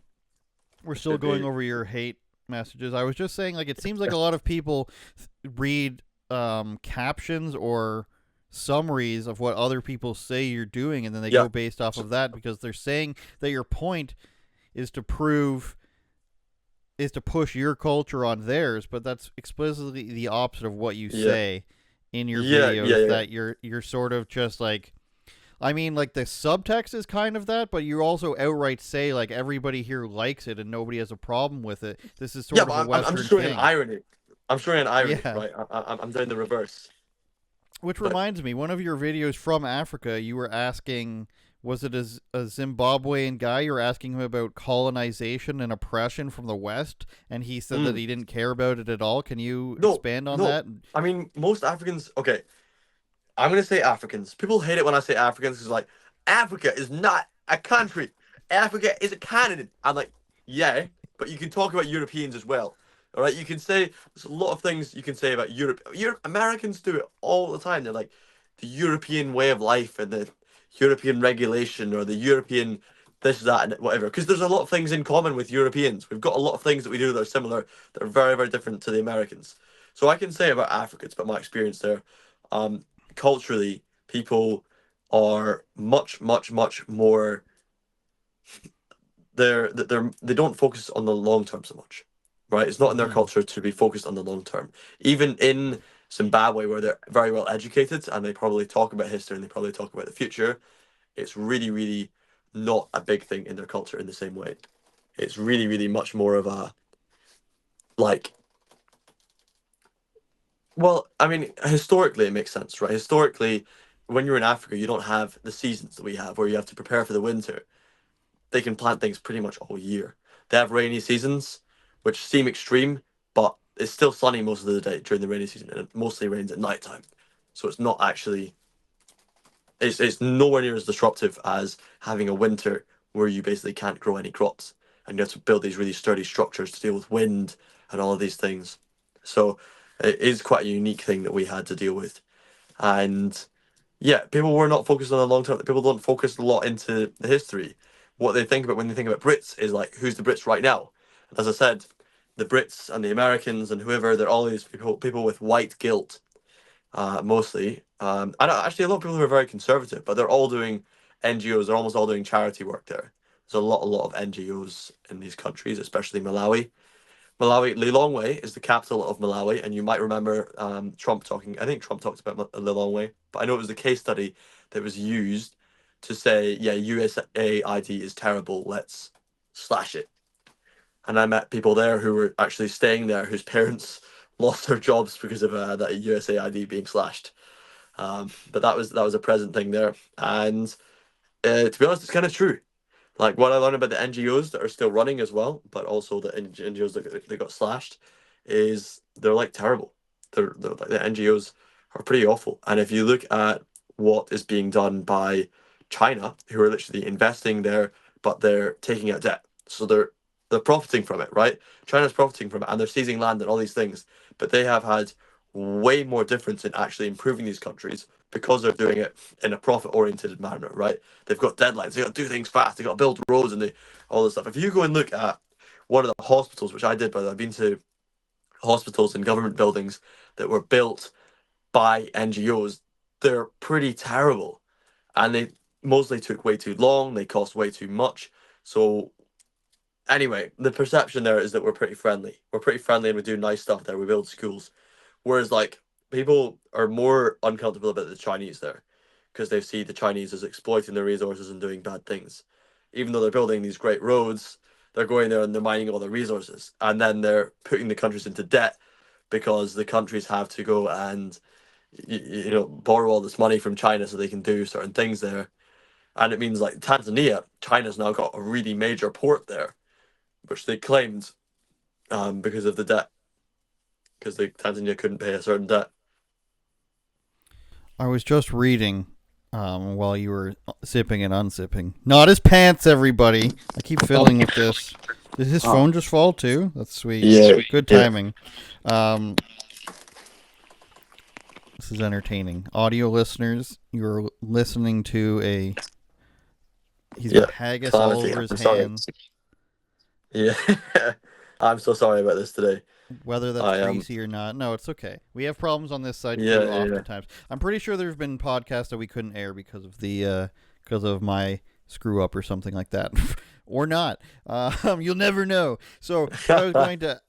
We're still going over your hate messages. I was just saying, like, it seems like a lot of people read captions or summaries of what other people say you're doing, and then they go based off of that because they're saying that your point is to push your culture on theirs, but that's explicitly the opposite of what you say in your videos. That you're sort of just like, I mean, like, the subtext is kind of that, but you also outright say, like, everybody here likes it and nobody has a problem with it. This is sort of a Western I'm just showing thing. an irony. I'm showing an irony, right? I'm doing the reverse. Which reminds me, one of your videos from Africa, you were asking, was it a Zimbabwean guy? You were asking him about colonization and oppression from the West, and he said that he didn't care about it at all. Can you expand on that? I mean, most Africans, okay, I'm going to say Africans. People hate it when I say Africans because, like, Africa is not a country. Africa is a continent. I'm like, yeah, but you can talk about Europeans as well. All right, you can say, there's a lot of things you can say about Europe. Americans do it all the time. They're like, the European way of life and the European regulation or the European this, that, and whatever. Because there's a lot of things in common with Europeans. We've got a lot of things that we do that are similar, that are very, very different to the Americans. So I can say about Africa, it's about my experience there. Culturally, people are much, much, much more. They don't focus on the long term so much, right? It's not in their culture to be focused on the long term. Even in Zimbabwe, where they're very well educated and they probably talk about history and they probably talk about the future, it's really, really not a big thing in their culture in the same way. It's really, really much more of a, like, well, I mean, historically it makes sense, right? Historically, when you're in Africa, you don't have the seasons that we have where you have to prepare for the winter. They can plant things pretty much all year. They have rainy seasons, which seem extreme, but it's still sunny most of the day during the rainy season, and it mostly rains at nighttime. So it's not actually, it's nowhere near as disruptive as having a winter where you basically can't grow any crops, and you have to build these really sturdy structures to deal with wind and all of these things. So it is quite a unique thing that we had to deal with. And yeah, people were not focused on the long term. People don't focus a lot into the history. What they think about when they think about Brits is like, who's the Brits right now? As I said, the Brits and the Americans and whoever, they're all these people with white guilt, mostly. And actually a lot of people who are very conservative, but they're all doing NGOs. They're almost all doing charity work there. There's a lot of NGOs in these countries, especially Malawi. Lilongwe is the capital of Malawi, and you might remember Trump talking. I think Trump talked about Lilongwe, but I know it was the case study that was used to say, yeah, USAID is terrible, let's slash it. And I met people there who were actually staying there, whose parents lost their jobs because of that USAID being slashed. But that was a present thing there, and to be honest, it's kind of true. Like, what I learned about the NGOs that are still running as well, but also the NGOs that got slashed, is they're like terrible. They're like, the NGOs are pretty awful. And if you look at what is being done by China, who are literally investing there, but they're taking out debt, so they're profiting from it, right? China's profiting from it, and they're seizing land and all these things. But they have had way more difference in actually improving these countries because they're doing it in a profit-oriented manner, right? They've got deadlines, they got to do things fast, they got to build roads and all this stuff. If you go and look at one of the hospitals, which I did, but I've been to hospitals and government buildings that were built by NGOs, they're pretty terrible, and they mostly took way too long. They cost way too much. So anyway, the perception there is that we're pretty friendly. We're pretty friendly and we do nice stuff there. We build schools. Whereas like people are more uncomfortable about the Chinese there because they see the Chinese as exploiting their resources and doing bad things. Even though they're building these great roads, they're going there and they're mining all the resources. And then they're putting the countries into debt because the countries have to go and borrow all this money from China so they can do certain things there. And it means like Tanzania, China's now got a really major port there, which they claimed because of the debt, because Tanzania couldn't pay a certain debt. I was just reading while you were zipping and unzipping. Not his pants, everybody. I keep fiddling with this. Did his phone just fall too? That's sweet. Yeah. Good timing. This is entertaining. Audio listeners, you're listening to he's got haggis all over his hands. Yeah. I'm so sorry about this today. Whether that's greasy or not. No, it's okay. We have problems on this side too oftentimes. I'm pretty sure there's been podcasts that we couldn't air because of my screw up or something like that. Or not. You'll never know. So what I was going to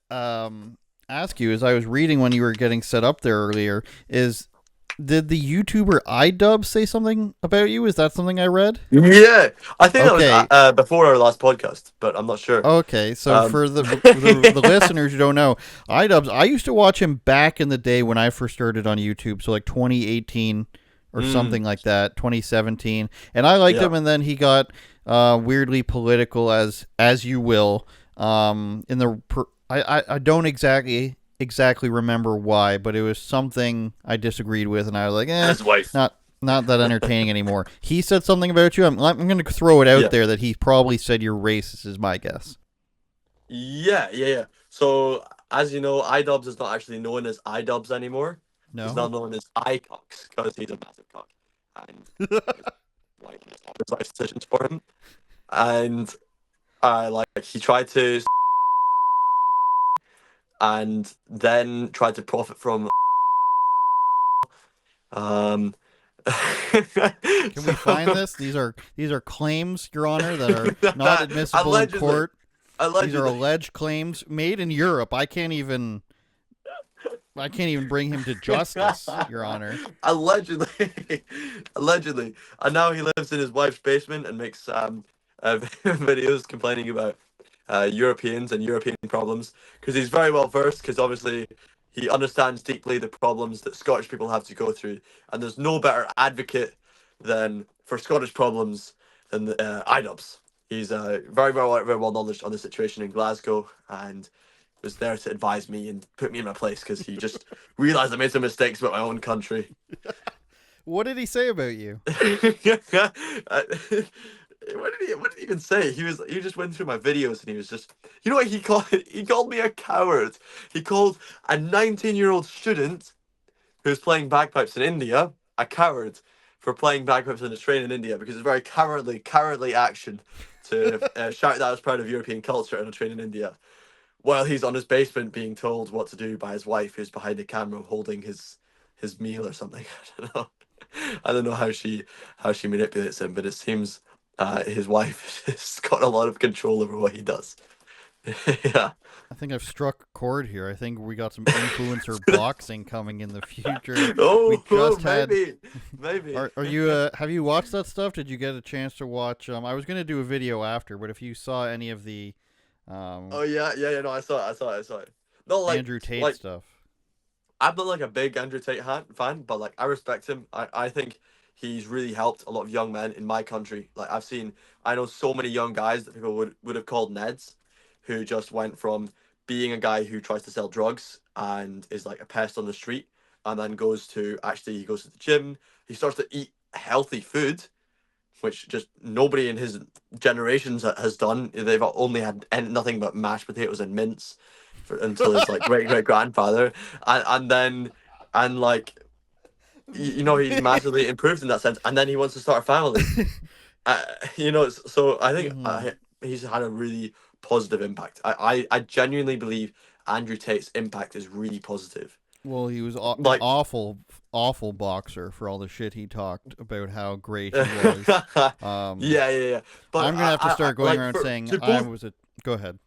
ask you, as I was reading when you were getting set up there earlier, is did the YouTuber iDubbz say something about you? Is that something I read? Yeah, I think that was before our last podcast, but I'm not sure. Okay, so for the listeners who don't know, iDubbz, I used to watch him back in the day when I first started on YouTube, so like 2018 or something like that, 2017, and I liked him, and then he got weirdly political, as you will. I don't exactly remember why, but it was something I disagreed with, and I was like, his wife. Not that entertaining anymore. He said something about you. I'm going to throw it out there that he probably said you're racist, is my guess. Yeah. So, as you know, iDubbz is not actually known as iDubbz anymore. No. He's now known as iCox because he's a massive cock. And like, his life decisions for him. And he tried to and then tried to profit from Can we find this? These are claims, Your Honor, that are not admissible in court. These are alleged claims made in Europe. I can't even bring him to justice, Your Honor. Allegedly. And now he lives in his wife's basement and makes videos complaining about Europeans and European problems, because he's very well versed, because obviously he understands deeply the problems that Scottish people have to go through, and there's no better advocate for Scottish problems than iDubbz. He's very well knowledge on the situation in Glasgow, and was there to advise me and put me in my place, because he just realised I made some mistakes about my own country. What did he say about you? What did he even say? He just went through my videos and he was just, you know what he called me a coward. He called a 19-year-old student who's playing bagpipes in India a coward for playing bagpipes in a train in India, because it's a very cowardly action to shout that I was proud of European culture in a train in India, while he's on his basement being told what to do by his wife, who's behind the camera holding his meal or something. I don't know how she manipulates him, but it seems his wife has got a lot of control over what he does. Yeah. I think I've struck a chord here. I think we got some influencer boxing coming in the future. Maybe. Are you? Have you watched that stuff? Did you get a chance to watch? I was going to do a video after, but if you saw any of the, oh yeah. No, I saw it. Not like Andrew Tate stuff. I'm not like a big Andrew Tate fan, but like I respect him. I think he's really helped a lot of young men in my country. Like I know so many young guys that people would have called Neds, who just went from being a guy who tries to sell drugs and is like a pest on the street, and then he goes to the gym. He starts to eat healthy food, which just nobody in his generations has done. They've only had nothing but mashed potatoes and mince until his like great grandfather, and then and like he's massively improved in that sense, and then he wants to start a family. So I think he's had a really positive impact. I genuinely believe Andrew Tate's impact is really positive. Well, he was an awful boxer for all the shit he talked about how great he was. Yeah. But I'm gonna have to start going around saying I was a. Go ahead.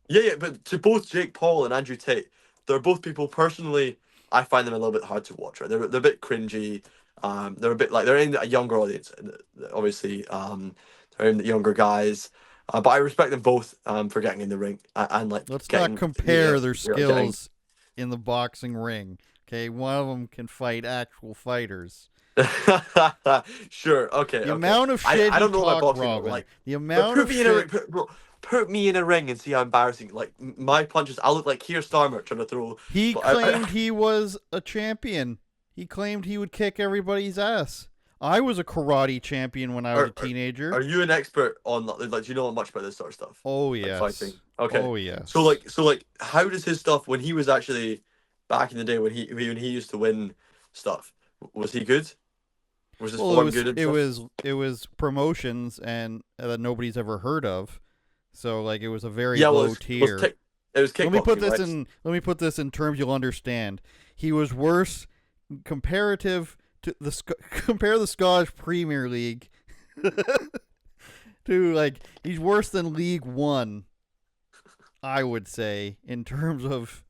Yeah, but to both Jake Paul and Andrew Tate, they're both people personally. I find them a little bit hard to watch. Right, they're a bit cringy. They're a bit like they're in a younger audience, obviously. They're in the younger guys, but I respect them both for getting in the ring and like. Let's not compare their skills in the boxing ring. Okay, one of them can fight actual fighters. Sure. Okay. The amount of shit I don't know about boxing, Robin. like the amount of shit. Put me in a ring and see how embarrassing. Like my punches, I look like Keir Starmer trying to throw. He claimed he was a champion. He claimed he would kick everybody's ass. I was a karate champion when I was a teenager. Are you an expert on like? Do you know much about this sort of stuff? Oh yes. Like fighting. Okay. Oh yeah. So like, how does his stuff when he was actually back in the day when he used to win stuff? Was he good? Was his form good? It was promotions and that nobody's ever heard of. So like it was a very low tier. It was kickboxing. Let me put this in terms you'll understand. He was worse comparative to compare the Scottish Premier League to like he's worse than League One, I would say, in terms of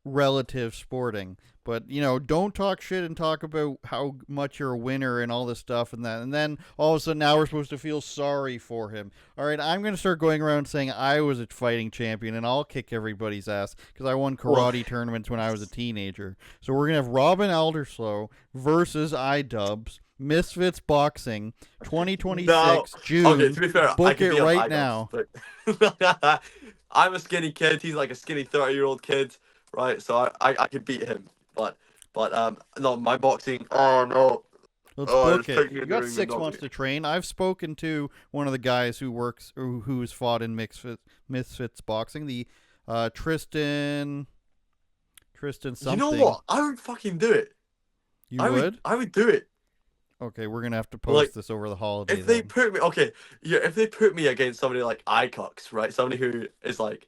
relative sporting. But don't talk shit and talk about how much you're a winner and all this stuff and that, and then all of a sudden now we're supposed to feel sorry for him. All right, I'm gonna start going around saying I was a fighting champion and I'll kick everybody's ass because I won karate tournaments when I was a teenager. So we're gonna have Robin Alderslowe versus iDubbz Misfits Boxing 2026 June. Okay, to be fair, book it right now. But I'm a skinny kid. He's like a skinny 30-year-old kid, right? So I could beat him. But no, my boxing. Oh no. Let's book it. You got 6 months to train. I've spoken to one of the guys who's fought in Misfits Boxing. The Tristan something. You know what? I would fucking do it. You would? I would do it. Okay, we're gonna have to post this over the holiday. If they put me, if they put me against somebody like iCox, right? Somebody who is like,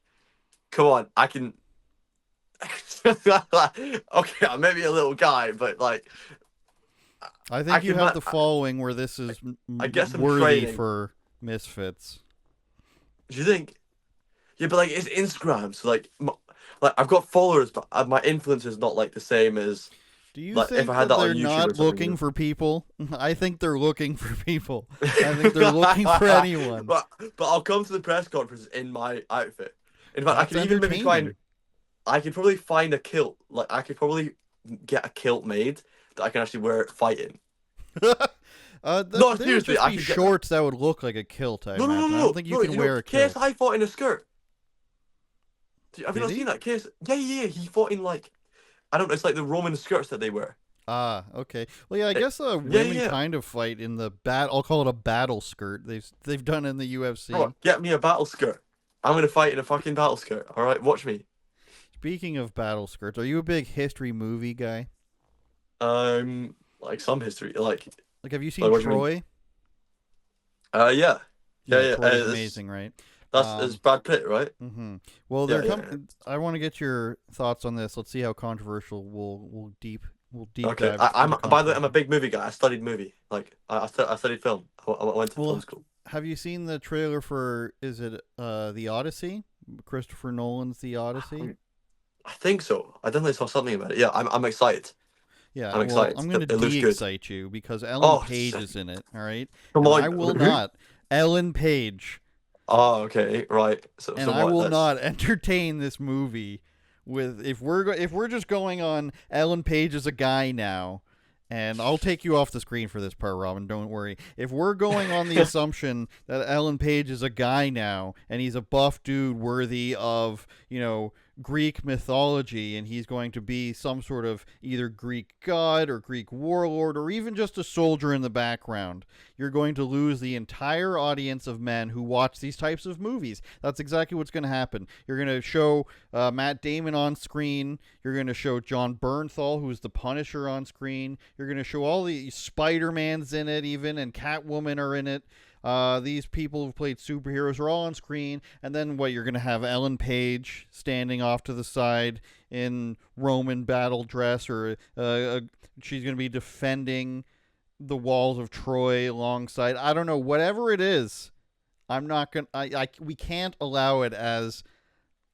come on, I can. Okay, I'm maybe a little guy, but like, I think you have the following where this is I guess I'm worthy training. for Misfits. Do you think? Yeah, but like it's Instagram, so like I've got followers, but my influence is not like the same as. Do you like, think if I had that that they're on YouTube not looking for people? I think they're looking for people. I think they're looking for anyone. But I'll come to the press conference in my outfit. In fact, I could even maybe I could probably find a kilt. Like I could probably get a kilt made that I can actually wear it fighting. No, seriously, I could shorts that would look like a kilt. No. I don't think you can wear a kilt. KSI fought in a skirt. Have you not seen that? Yeah. He fought in like, I don't know. It's like the Roman skirts that they wear. Ah, okay. Well, yeah, I guess women kind of fight in the I'll call it a battle skirt. They've done in the UFC. Bro, get me a battle skirt. I'm gonna fight in a fucking battle skirt. All right, watch me. Speaking of battle skirts, are you a big history movie guy? Like some history, like have you seen Troy? Yeah. Troy's amazing, right? It's Brad Pitt, right? Mm-hmm. Well, I want to get your thoughts on this. Let's see how controversial we'll deep okay. dive. By the way, I'm a big movie guy. I studied movie. Like I studied film. I went to film school. Have you seen the trailer for? Is it the Odyssey? Christopher Nolan's The Odyssey. I think so. I definitely saw something about it. Yeah, I'm excited. Yeah, I'm excited. I'm going to de-excite you because Ellen Page is in it. All right. Come on. I will not. Ellen Page. Oh, okay, right. I will not entertain this movie with if we're just going on Ellen Page as a guy now, and I'll take you off the screen for this part, Robin. Don't worry. If we're going on the assumption that Ellen Page is a guy now and he's a buff dude worthy of Greek mythology, and he's going to be some sort of either Greek god or Greek warlord or even just a soldier in the background. You're going to lose the entire audience of men who watch these types of movies. That's exactly what's going to happen. You're going to show Matt Damon on screen. You're going to show John Bernthal, who's the Punisher, on screen. You're going to show all the Spider-Man's in it even, and Catwoman are in it. These people who've played superheroes are all on screen, and then you're going to have Ellen Page standing off to the side in Roman battle dress, or she's going to be defending the walls of Troy alongside. I don't know, whatever it is. I'm not going. We can't allow it as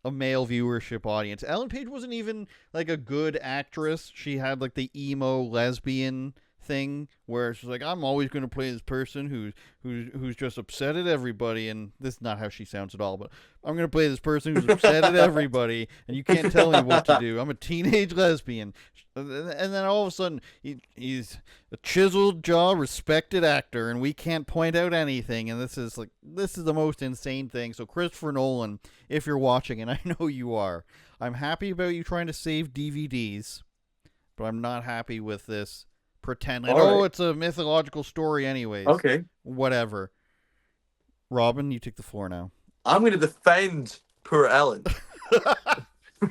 a male viewership audience. Ellen Page wasn't even like a good actress. She had like the emo lesbian thing where she's like, I'm always going to play this person who's just upset at everybody, and this is not how she sounds at all, but I'm going to play this person who's upset at everybody, and you can't tell me what to do. I'm a teenage lesbian. And then all of a sudden he's a chiseled jaw respected actor, and we can't point out anything, and this is the most insane thing. So Christopher Nolan, if you're watching, and I know you are, I'm happy about you trying to save DVDs, but I'm not happy with this pretend like, right, it's a mythological story anyways. Okay. Whatever. Robin, you take the floor now. I'm going to defend poor Ellen.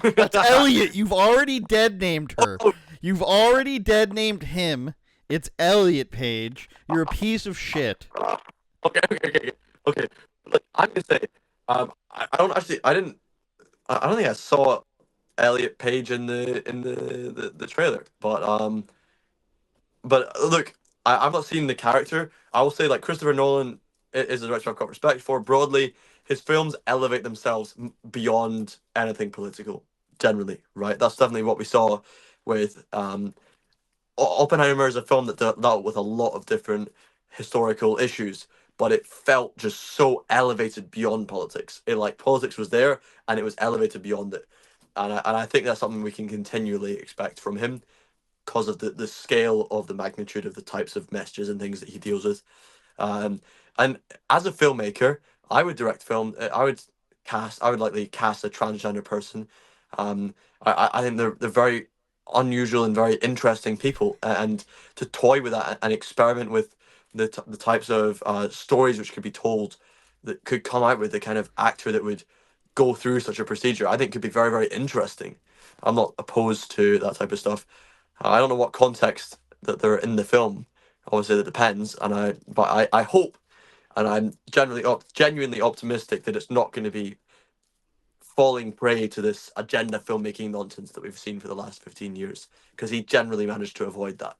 That's Elliot. You've already dead named her. You've already dead named him. It's Elliot Page. You're a piece of shit. Okay. Look, I'm going to say, I don't think I saw Elliot Page in the trailer, but look, I've not seen the character. I will say, like, Christopher Nolan is a director I've got respect for. Broadly, his films elevate themselves beyond anything political, generally, right? That's definitely what we saw with Oppenheimer is a film that dealt with a lot of different historical issues, but it felt just so elevated beyond politics. Politics was there, and it was elevated beyond it. And I think that's something we can continually expect from him, because of the scale of the magnitude of the types of messages and things that he deals with. And as a filmmaker, I would direct film. I would likely cast a transgender person. I think they're very unusual and very interesting people, and to toy with that and experiment with the types of stories which could be told, that could come out with the kind of actor that would go through such a procedure, I think could be very, very interesting. I'm not opposed to that type of stuff. I don't know what context that they're in the film. Obviously, that depends. But I hope, and I'm genuinely optimistic that it's not going to be falling prey to this agenda filmmaking nonsense that we've seen for the last 15 years, because he generally managed to avoid that.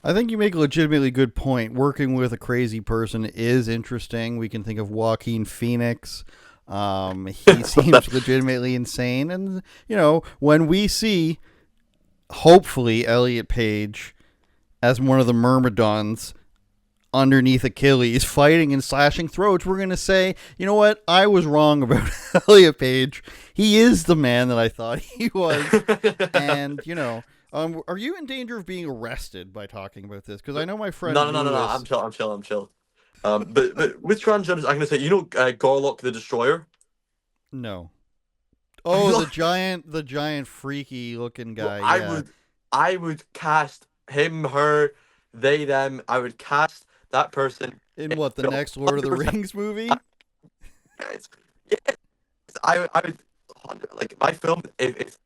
I think you make a legitimately good point. Working with a crazy person is interesting. We can think of Joaquin Phoenix. He seems legitimately insane. And, when we see, hopefully, Elliot Page as one of the Myrmidons underneath Achilles fighting and slashing throats, we're going to say, you know what? I was wrong about Elliot Page. He is the man that I thought he was. And, are you in danger of being arrested by talking about this? Because I know my friend. No. I'm chill. But with transgenders, I'm going to say, Gorlock the Destroyer? No. Oh, the giant freaky looking guy. Well, I would cast him, her, they, them. I would cast that person in what, the next Lord of the Rings movie? Yes. I would, like, my film. If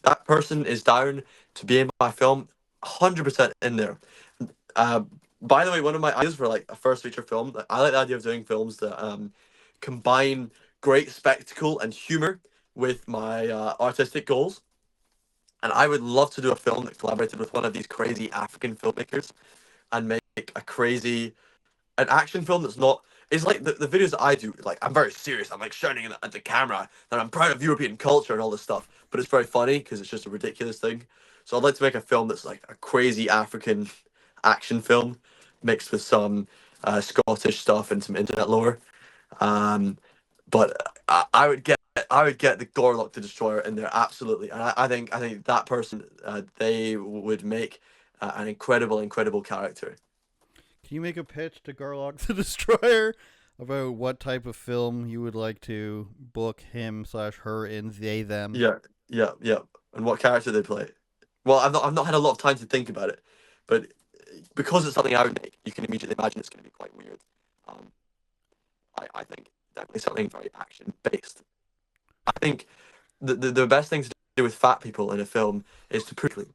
that person is down to be in my film, 100% in there. By the way, one of my ideas for like a first feature film, I like the idea of doing films that combine great spectacle and humor with my artistic goals. And I would love to do a film that collaborated with one of these crazy African filmmakers and make an action film that's not. It's like the videos that I do, like, I'm very serious. I'm like shouting at the camera that I'm proud of European culture and all this stuff. But it's very funny because it's just a ridiculous thing. So I'd like to make a film that's like a crazy African action film mixed with some Scottish stuff and some internet lore. But I would get the Gorlock the Destroyer in there, absolutely. And I think that person, they would make an incredible character. Can you make a pitch to Gorlock the Destroyer? about what type of film you would like to book him/her in, they them. Yeah, yeah. And what character they play. Well, I've not had a lot of time to think about it, but because it's something I would make, you can immediately imagine it's going to be quite weird. Um, I think definitely something very action based. I think the best thing to do with fat people in a film is to push them,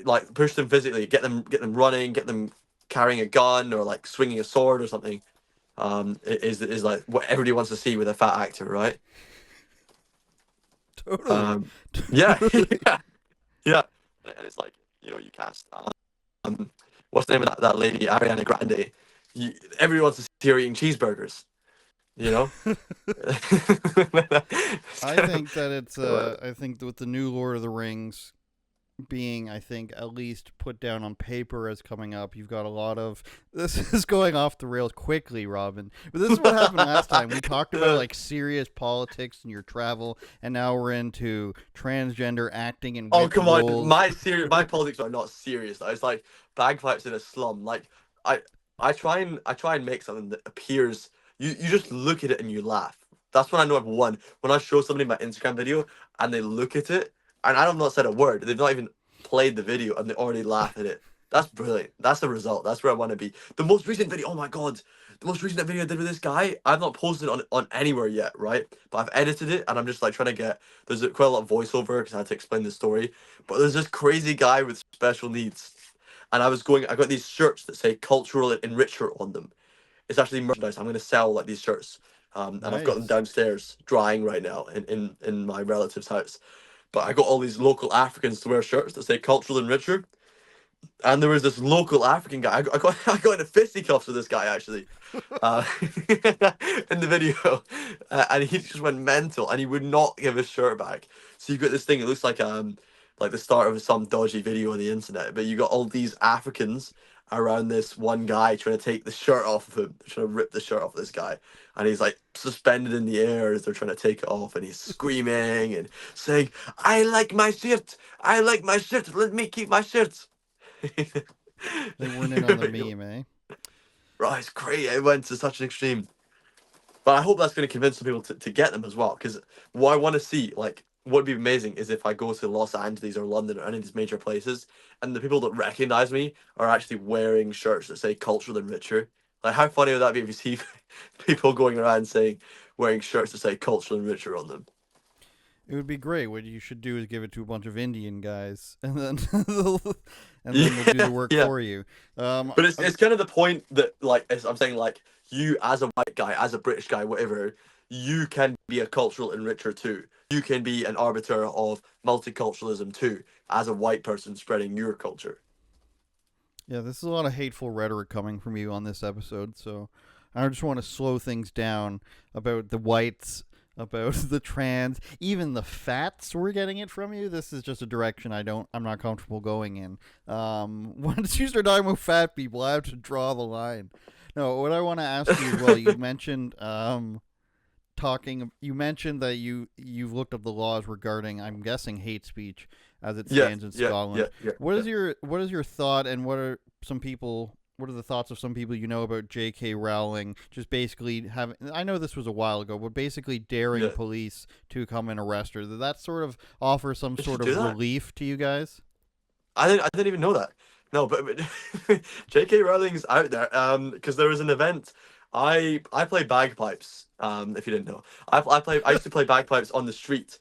like push them physically, get them running, get them carrying a gun or like swinging a sword or something. Is like what everybody wants to see with a fat actor, right? Totally. Yeah, yeah, yeah. And it's like you cast um, what's the name of that lady, Ariana Grande? Everyone wants to see her eating cheeseburgers. You know. I think that it's. I think that with the new Lord of the Rings being, I think, at least put down on paper as coming up, you've got a lot of. This is going off the rails quickly, Robin. But this is what happened last time. We talked about like serious politics and your travel, and now we're into transgender acting and Oh which come on, roles. my politics are not serious. It's like bagpipes in a slum. Like I I try and make something that appears. You just look at it and you laugh. That's when I know I've won. When I show somebody my Instagram video and they look at it and I have not said a word. They've not even played the video and they already laugh at it. That's brilliant. That's the result. That's where I want to be. The most recent video. Oh my god. The most recent video I did with this guy, I've not posted it on anywhere yet, right? But I've edited it and I'm just like trying to get. There's quite a lot of voiceover because I had to explain the story. But there's this crazy guy with special needs, and I got these shirts that say "cultural enricher" on them. It's actually merchandise. I'm going to sell like these shirts, and I've got them Nice. downstairs drying right now in my relative's house. But I got all these local Africans to wear shirts that say "cultural enricher," and there was this local African guy. I got into fisticuffs with this guy actually, uh, in the video, and he just went mental, and he would not give his shirt back. So you got this thing. It looks like the start of some dodgy video on the internet. But you got all these Africans around this one guy trying to take the shirt off of him, trying to rip the shirt off this guy, and he's like suspended in the air as they're trying to take it off, and he's screaming and saying, "I like my shirt! I like my shirt! Let me keep my shirt!" They weren't in on the meme, eh? Right, it's great. It went to such an extreme. But I hope that's going to convince some people to get them as well. Because what I want to see, like, what would be amazing is if I go to Los Angeles or London or any of these major places, and the people that recognize me are actually wearing shirts that say "cultural enricher." Like, how funny would that be if you see people going around saying, wearing shirts that say "cultural enricher" on them? It would be great. What you should do is give it to a bunch of Indian guys, and then they'll do the work Yeah. for you. Um, But it's kind of the point that, like, I'm saying, like, you as a white guy, as a British guy, whatever, you can be a cultural enricher too. You can be an arbiter of multiculturalism too, as a white person spreading your culture. yeah, this is a lot of hateful rhetoric coming from you on this episode, so I just want to slow things down about the whites, about the trans, even the fats. We're getting it from you. This is just a direction I'm not comfortable going in. Once you start talking about fat people, I have to draw the line. No, what I want to ask you as well, you mentioned you mentioned that you've looked up the laws regarding, I'm guessing, hate speech as it Yeah, stands in yeah, Scotland. yeah. What is your thought, and what are the thoughts of some people you know about J.K. Rowling just basically having, I know this was a while ago, but basically daring Yeah. police to come and arrest her? Did that sort of offer some Did she sort do of that? relief to you guys? I didn't even know that. No, but J.K. Rowling's out there. Because there was an event. I play bagpipes. If you didn't know, I used to play bagpipes on the street.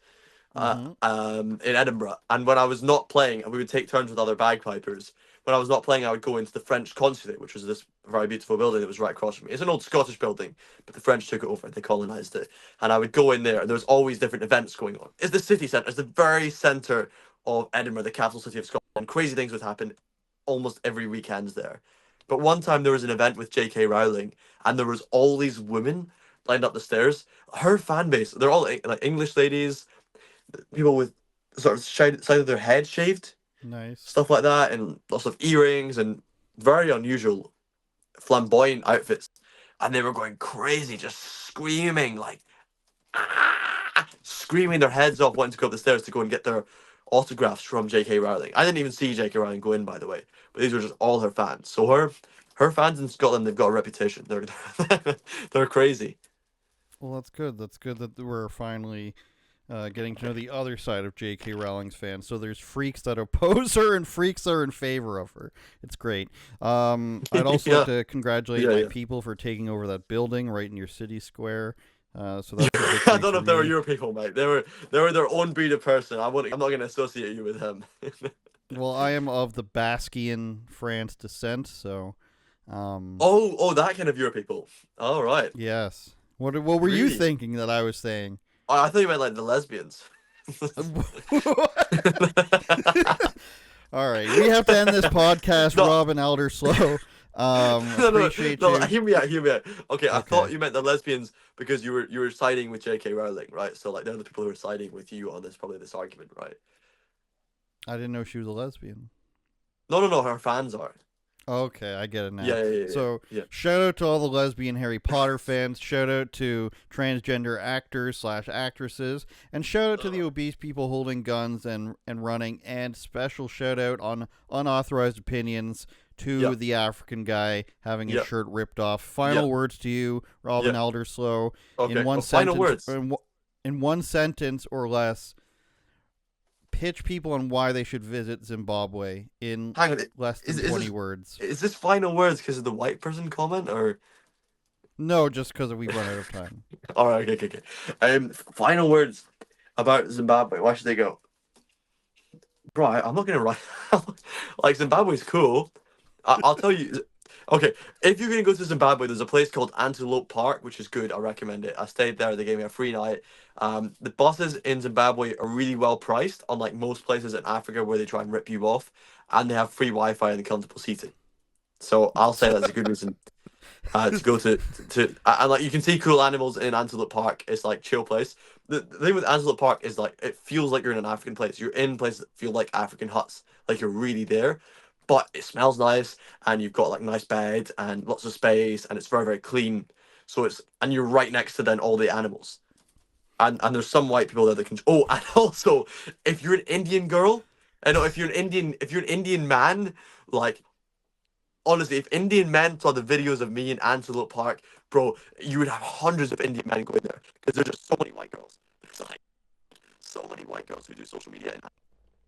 Mm-hmm. In Edinburgh, and when I was not playing, we would take turns with other bagpipers. When I was not playing, I would go into the French consulate, which was this very beautiful building that was right across from me. It's an old Scottish building, but the French took it over. They colonized it, and I would go in there, and there was always different events going on. It's the city centre. It's the very centre of Edinburgh, the capital city of Scotland. Crazy things would happen almost every weekend there. But one time there was an event with J.K. Rowling, and there was all these women lined up the stairs. Her fan base, they're all like English ladies, people with sort of side of their head shaved, Nice. stuff like that, and lots of earrings and very unusual flamboyant outfits. And they were going crazy, just screaming like screaming their heads off, wanting to go up the stairs to go and get their autographs from J.K. Rowling. I didn't even see J.K. Rowling go in, by the way, but these were just all her fans. So her her fans in Scotland, they've got a reputation. They're crazy. Well, that's good. That's good that we're finally getting to know the other side of J.K. Rowling's fans. So there's freaks that oppose her and freaks that are in favor of her. It's great. I'd also like to congratulate my people for taking over that building right in your city square. So that's I don't know if they were your people, mate. They were their own breed of person. I'm not going to associate you with him. Well, I am of the Basquian France descent, so. Oh, that kind of your people. All right. Yes. What were you thinking that I was saying? Oh, I thought you meant like the lesbians. All right, we have to end this podcast, Robin Alderslowe. Appreciate you. Hear me out. Okay, I thought you meant the lesbians because you were siding with J.K. Rowling, right? So like they're the people who are siding with you on this argument, right? I didn't know she was a lesbian. No, her fans are. Okay, I get it now. Yeah. So, shout out to all the lesbian Harry Potter fans. Shout out to transgender actors/actresses, and shout out to the obese people holding guns and running. And special shout out on unauthorized opinions to the African guy having his shirt ripped off. Final words to you, Robin Alderslowe. Okay. In one final sentence, words. In one sentence or less. Pitch people on why they should visit Zimbabwe in less than 20 words. Is this final words because of the white person comment, or? No, just because we've run out of time. All right, okay. Final words about Zimbabwe. Why should they go? Bro, I'm not gonna write. Like, Zimbabwe's cool. I'll tell you. Okay, if you're going to go to Zimbabwe, there's a place called Antelope Park, which is good. I recommend it. I stayed there. They gave me a free night. The buses in Zimbabwe are really well priced, unlike most places in Africa where they try and rip you off. And they have free Wi-Fi and comfortable seating. So I'll say that's a good reason to go to. And like, you can see cool animals in Antelope Park. It's like chill place. The thing with Antelope Park is like it feels like you're in an African place. You're in places that feel like African huts, like you're really there. But it smells nice, and you've got like nice beds and lots of space, and it's very, very clean. So and you're right next to then all the animals, and there's some white people there that can. Oh, and also, if you're an Indian girl, and if you're an Indian man, like honestly, if Indian men saw the videos of me in Antelope Park, bro, you would have hundreds of Indian men going there because there's just so many white girls. There's like so many white girls who do social media in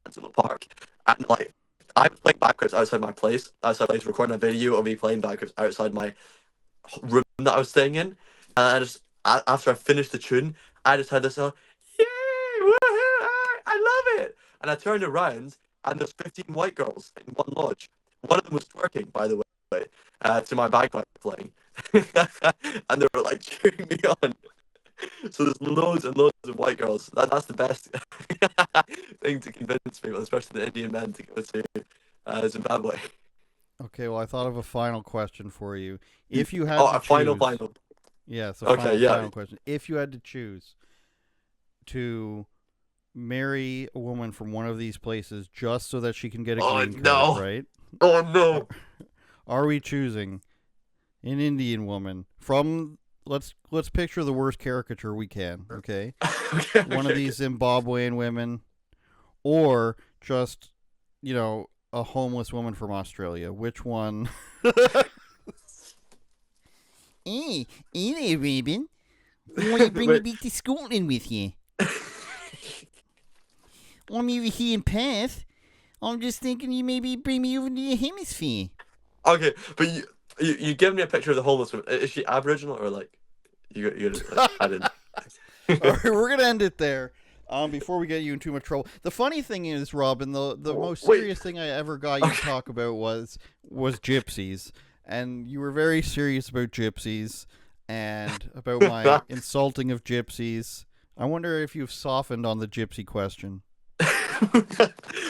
Antelope Park, and like. I was playing Bagpipes outside my place. Recording a video of me playing Bagpipes outside my room that I was staying in. And after I finished the tune, I just had this, yay, woohoo, I love it. And I turned around, and there's 15 white girls in one lodge. One of them was twerking, by the way, to my bagpipe playing. And they were like cheering me on. So there's loads and loads of white girls. That's the best thing to convince people, especially the Indian men, to go to Zimbabwe. Okay, well, I thought of a final question for you. If you had to choose... final. Yes, final question. If you had to choose to marry a woman from one of these places just so that she can get a green card, right? Oh, no. Are we choosing an Indian woman from... Let's picture the worst caricature we can, okay? One of these Zimbabwean women, or just, a homeless woman from Australia. Which one? Hey there, Raven. I want to bring you back to Scotland with you. I'm over here in Perth. I'm just thinking you maybe bring me over to your hemisphere. Okay, but you give me a picture of the homeless woman. Is she Aboriginal or like you I didn't. All right, we're gonna end it there. Before we get you in too much trouble. The funny thing is, Robin, the most serious thing I ever got you to talk about was gypsies, and you were very serious about gypsies and about my insulting of gypsies. I wonder if you've softened on the gypsy question.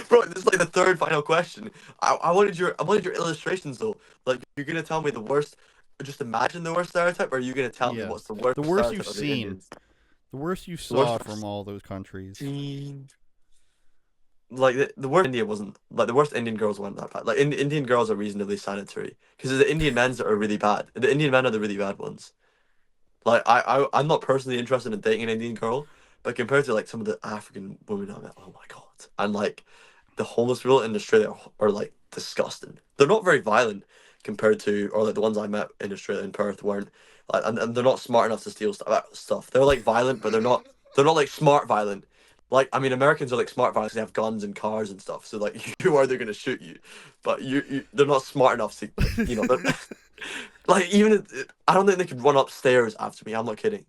Bro, this is like the third final question. I wanted your illustrations though. Like, you're gonna tell me the worst. Just imagine the worst stereotype, or are you gonna tell me what's the worst? The worst you've seen. The worst you saw from all those countries. Like the worst India wasn't like the worst Indian girls weren't that bad. Like Indian girls are reasonably sanitary because the Indian men's are really bad. The Indian men are the really bad ones. Like I'm not personally interested in dating an Indian girl, but compared to like some of the African women I met, oh my god! And like the homeless people in Australia are like disgusting. They're not very violent compared to, or like the ones I met in Australia in Perth weren't, like, and they're not smart enough to steal stuff. They're like violent, but they're not like smart violent. Like, I mean, Americans are like smart violent. They have guns and cars and stuff. So like, you are they're gonna shoot you, but they're not smart enough to, you know. Like even I don't think they could run upstairs after me. I'm not kidding.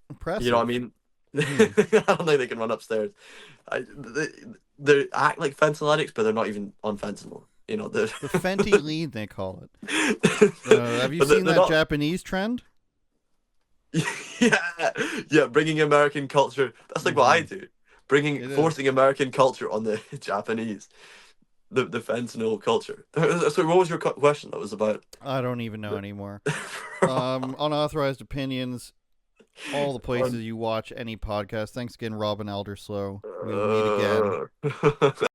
Impressive. You know what I mean? I don't think they can run upstairs. They act like fentanyl addicts, but they're not even on fentanyl. You know, the Fenty lean, they call it. Have you seen that not... Japanese trend? yeah, bringing American culture. That's like what I do. Forcing American culture on the Japanese. The fentanyl culture. So what was your question that was about? I don't even know anymore. Unauthorized opinions. All the places you watch any podcast. Thanks again, Robin Alderslowe. We'll meet again.